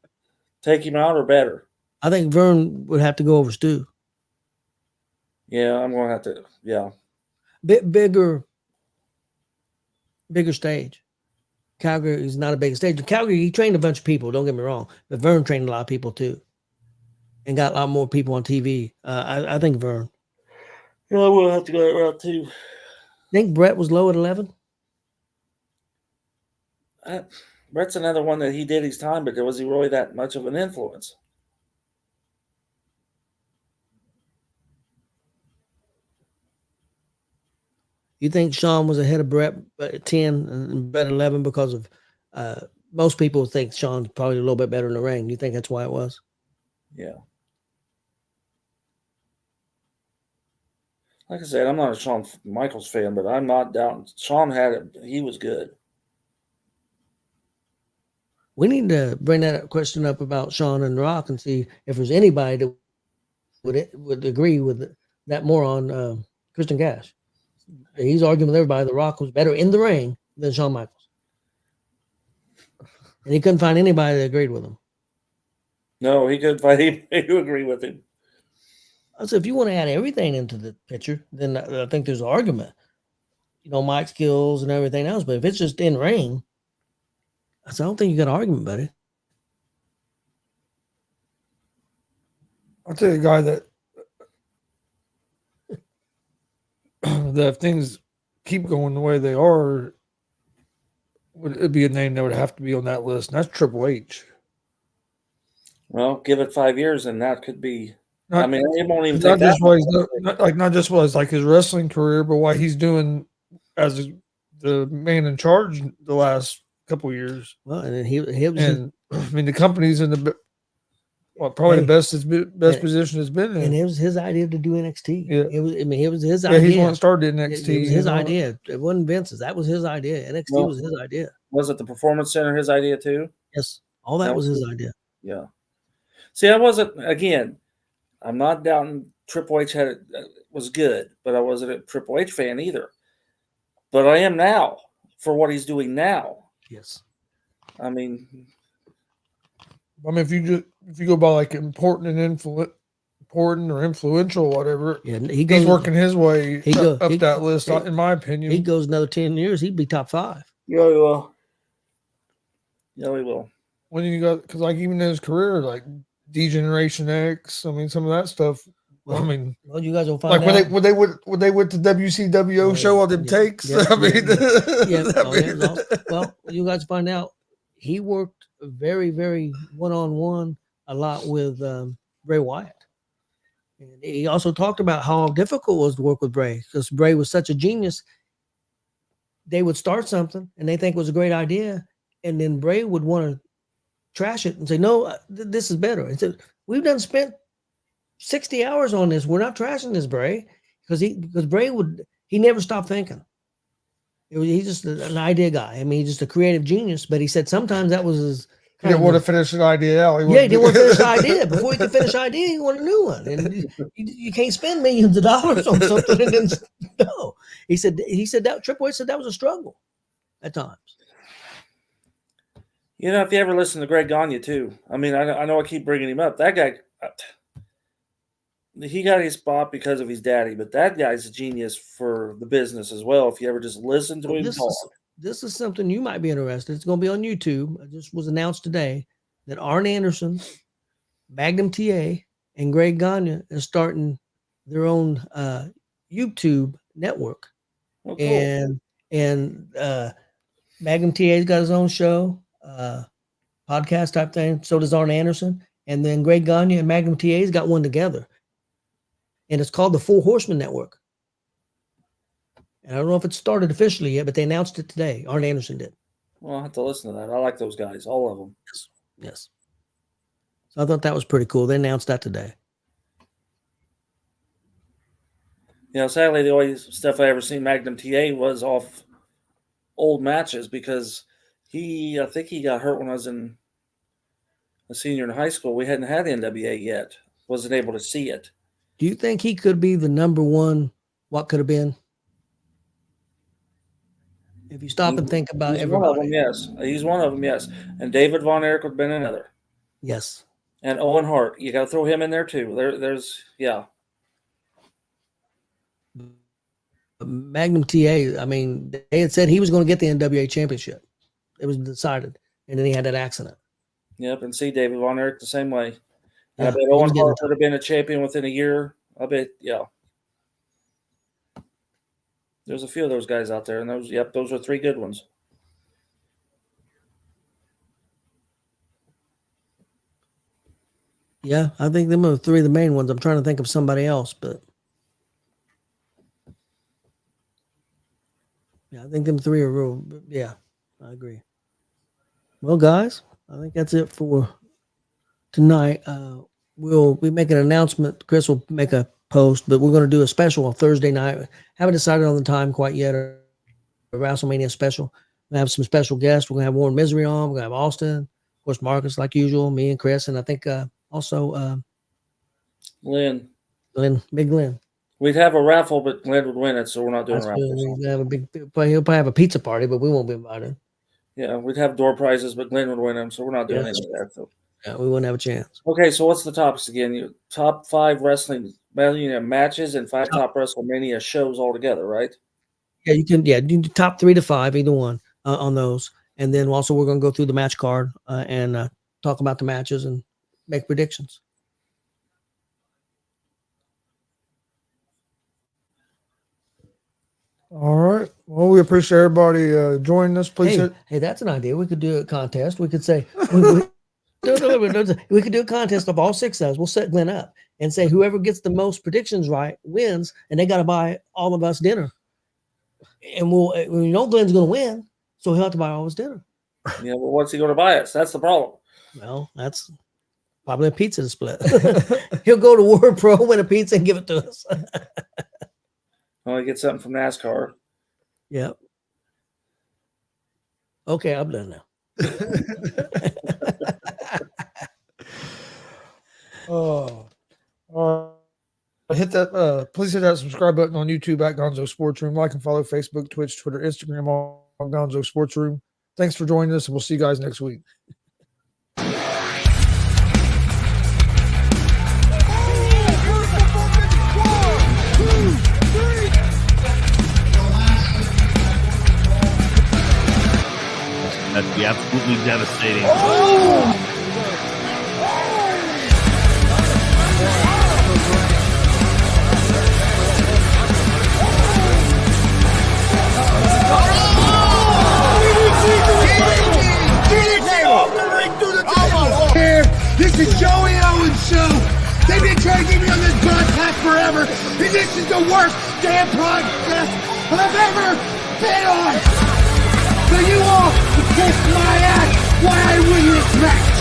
Take him out or better? I think Vern would have to go over Stu. Yeah, I'm going to have to. Yeah. Bigger stage. Calgary is not a big stage. Calgary, he trained a bunch of people. Don't get me wrong, but Vern trained a lot of people too, and got a lot more people on TV. I think Vern. Yeah, I will have to go that route too. Think Brett was low at 11. Brett's another one that he did his time, but was he really that much of an influence? You think Sean was ahead of Brett at 10 and Brett at 11 because of most people think Sean's probably a little bit better in the ring. You think that's why it was? Yeah. Like I said, I'm not a Shawn Michaels fan, but I'm not doubting. Shawn had it. He was good. We need to bring that question up about Sean and Rock and see if there's anybody that would agree with that more on Christian Cash. He's arguing with everybody The Rock was better in the ring than Shawn Michaels. And he couldn't find anybody that agreed with him. No, he couldn't find anybody who agreed with him. So if you want to add everything into the picture, then I think there's an argument. Mic skills and everything else. But if it's just in ring, I don't think you got an argument, buddy. I'll tell you a guy that if things keep going the way they are, it'd be a name that would have to be on that list, and that's Triple H. Well, give it 5 years, and that could be. It won't even not take just that. not just was like his wrestling career, but what he's doing as the man in charge the last couple of years. Well, and then he was. And the company's in the probably the best position it's been in. And it was his idea to do NXT. Yeah. It was his idea. He's the one that started NXT. It was his idea. It wasn't Vince's. That was his idea. NXT was his idea. Was it the Performance Center his idea too? Yes, all that was his idea. Yeah. See, I wasn't. Again, I'm not doubting Triple H was good, but I wasn't a Triple H fan either. But I am now for what he's doing now. Yes. If you go by like important or influential, whatever, he's working his way up that list. In my opinion, he goes another 10 years, he'd be top 5. Yeah, he will. Yeah, he will. When you got because even in his career, like D-Generation X, some of that stuff. Well, you guys will find out. Like when they went to WCWO show all them takes. Well, you guys find out he worked very, very one-on-one a lot with Bray Wyatt. And he also talked about how difficult it was to work with Bray because Bray was such a genius. They would start something and they think it was a great idea, and then Bray would want to trash it and say, "No, this is better." And so we've spent 60 hours on this. We're not trashing this, Bray, because Bray he never stopped thinking. He's just an idea guy. He's just a creative genius. But he said sometimes that was He didn't want to finish an idea out. He didn't want to finish the idea. Before he could finish the idea, he wanted a new one. And you can't spend millions of dollars on something and then no. He said that Triple H said that was a struggle at times. You know, if you ever listen to Greg Gagne too, I mean, I know I keep bringing him up. That guy, he got his spot because of his daddy, but that guy's a genius for the business as well. If you ever just listen to him talk. This is something you might be interested in. It's going to be on YouTube. It just was announced today that Arn Anderson, Magnum TA, and Greg Gagne are starting their own YouTube network. Oh, cool. And Magnum TA's got his own show, podcast type thing. So does Arn Anderson. And then Greg Gagne and Magnum TA's got one together. And it's called the Four Horsemen Network. And I don't know if it started officially yet, but they announced it today. Arn Anderson did. Well, I'll have to listen to that. I like those guys, all of them. Yes. So I thought that was pretty cool. They announced that today. You know, sadly, the only stuff I ever seen Magnum TA was off old matches because I think he got hurt when I was a senior in high school. We hadn't had the NWA yet. Wasn't able to see it. Do you think he could be the number one, what could have been? If you stop and think about everybody. One of them, yes. He's one of them, yes. And David Von Erich would have been another. Yes. And Owen Hart. You got to throw him in there too. There's. Magnum TA, I mean, they had said he was going to get the NWA championship. It was decided. And then he had that accident. Yep. And see David Von Erich the same way. Yeah, I bet Owen Hart would have been a champion within a year. I bet, yeah. There's a few of those guys out there, and those are three good ones. Yeah, I think them are three of the main ones. I'm trying to think of somebody else, but yeah, I think them three are real. Yeah, I agree. Well, guys, I think that's it for tonight. We'll be making an announcement. Chris will make a post, but we're going to do a special on Thursday night. Haven't decided on the time quite yet. A WrestleMania special. We have some special guests. We're going to have Warren Misery on. We're going to have Austin, of course, Marcus, like usual, me and Chris, and I think also Lynn. Big Glenn. We'd have a raffle, but Glenn would win it, so we're not doing raffles. We'll have he'll probably have a pizza party, but we won't be invited. Yeah, we'd have door prizes, but Glenn would win them, so we're not doing any of that. So. Yeah, we wouldn't have a chance. Okay, so what's the topics again? Your top 5 wrestling matches and 5 top WrestleMania shows altogether, right? Yeah, you can. Yeah, do top 3 to 5, either one on those, and then also we're going to go through the match card and talk about the matches and make predictions. All right. Well, we appreciate everybody joining us. Please. Hey, that's an idea. We could do a contest. We could say we could do a contest of all 6 of us. We'll set Glenn up and say whoever gets the most predictions right wins, and they got to buy all of us dinner. And we know Glenn's going to win, so he'll have to buy all of us dinner. Yeah, well, what's he going to buy us? That's the problem. Well, that's probably a pizza to split. He'll go to Word Pro, win a pizza, and give it to us. Well, get something from NASCAR. Yep. Okay, I'm done now. Hit that. Please hit that subscribe button on YouTube at Gonzo'S Sports Room. Like and follow Facebook, Twitch, Twitter, Instagram on Gonzo'S Sports Room. Thanks for joining us, and we'll see you guys next week. That'd be absolutely devastating. This is Joey Owens' show. They've been trying to get me on this podcast forever, and this is the worst damn podcast I've ever been on. So you all can kiss my ass while I win this match.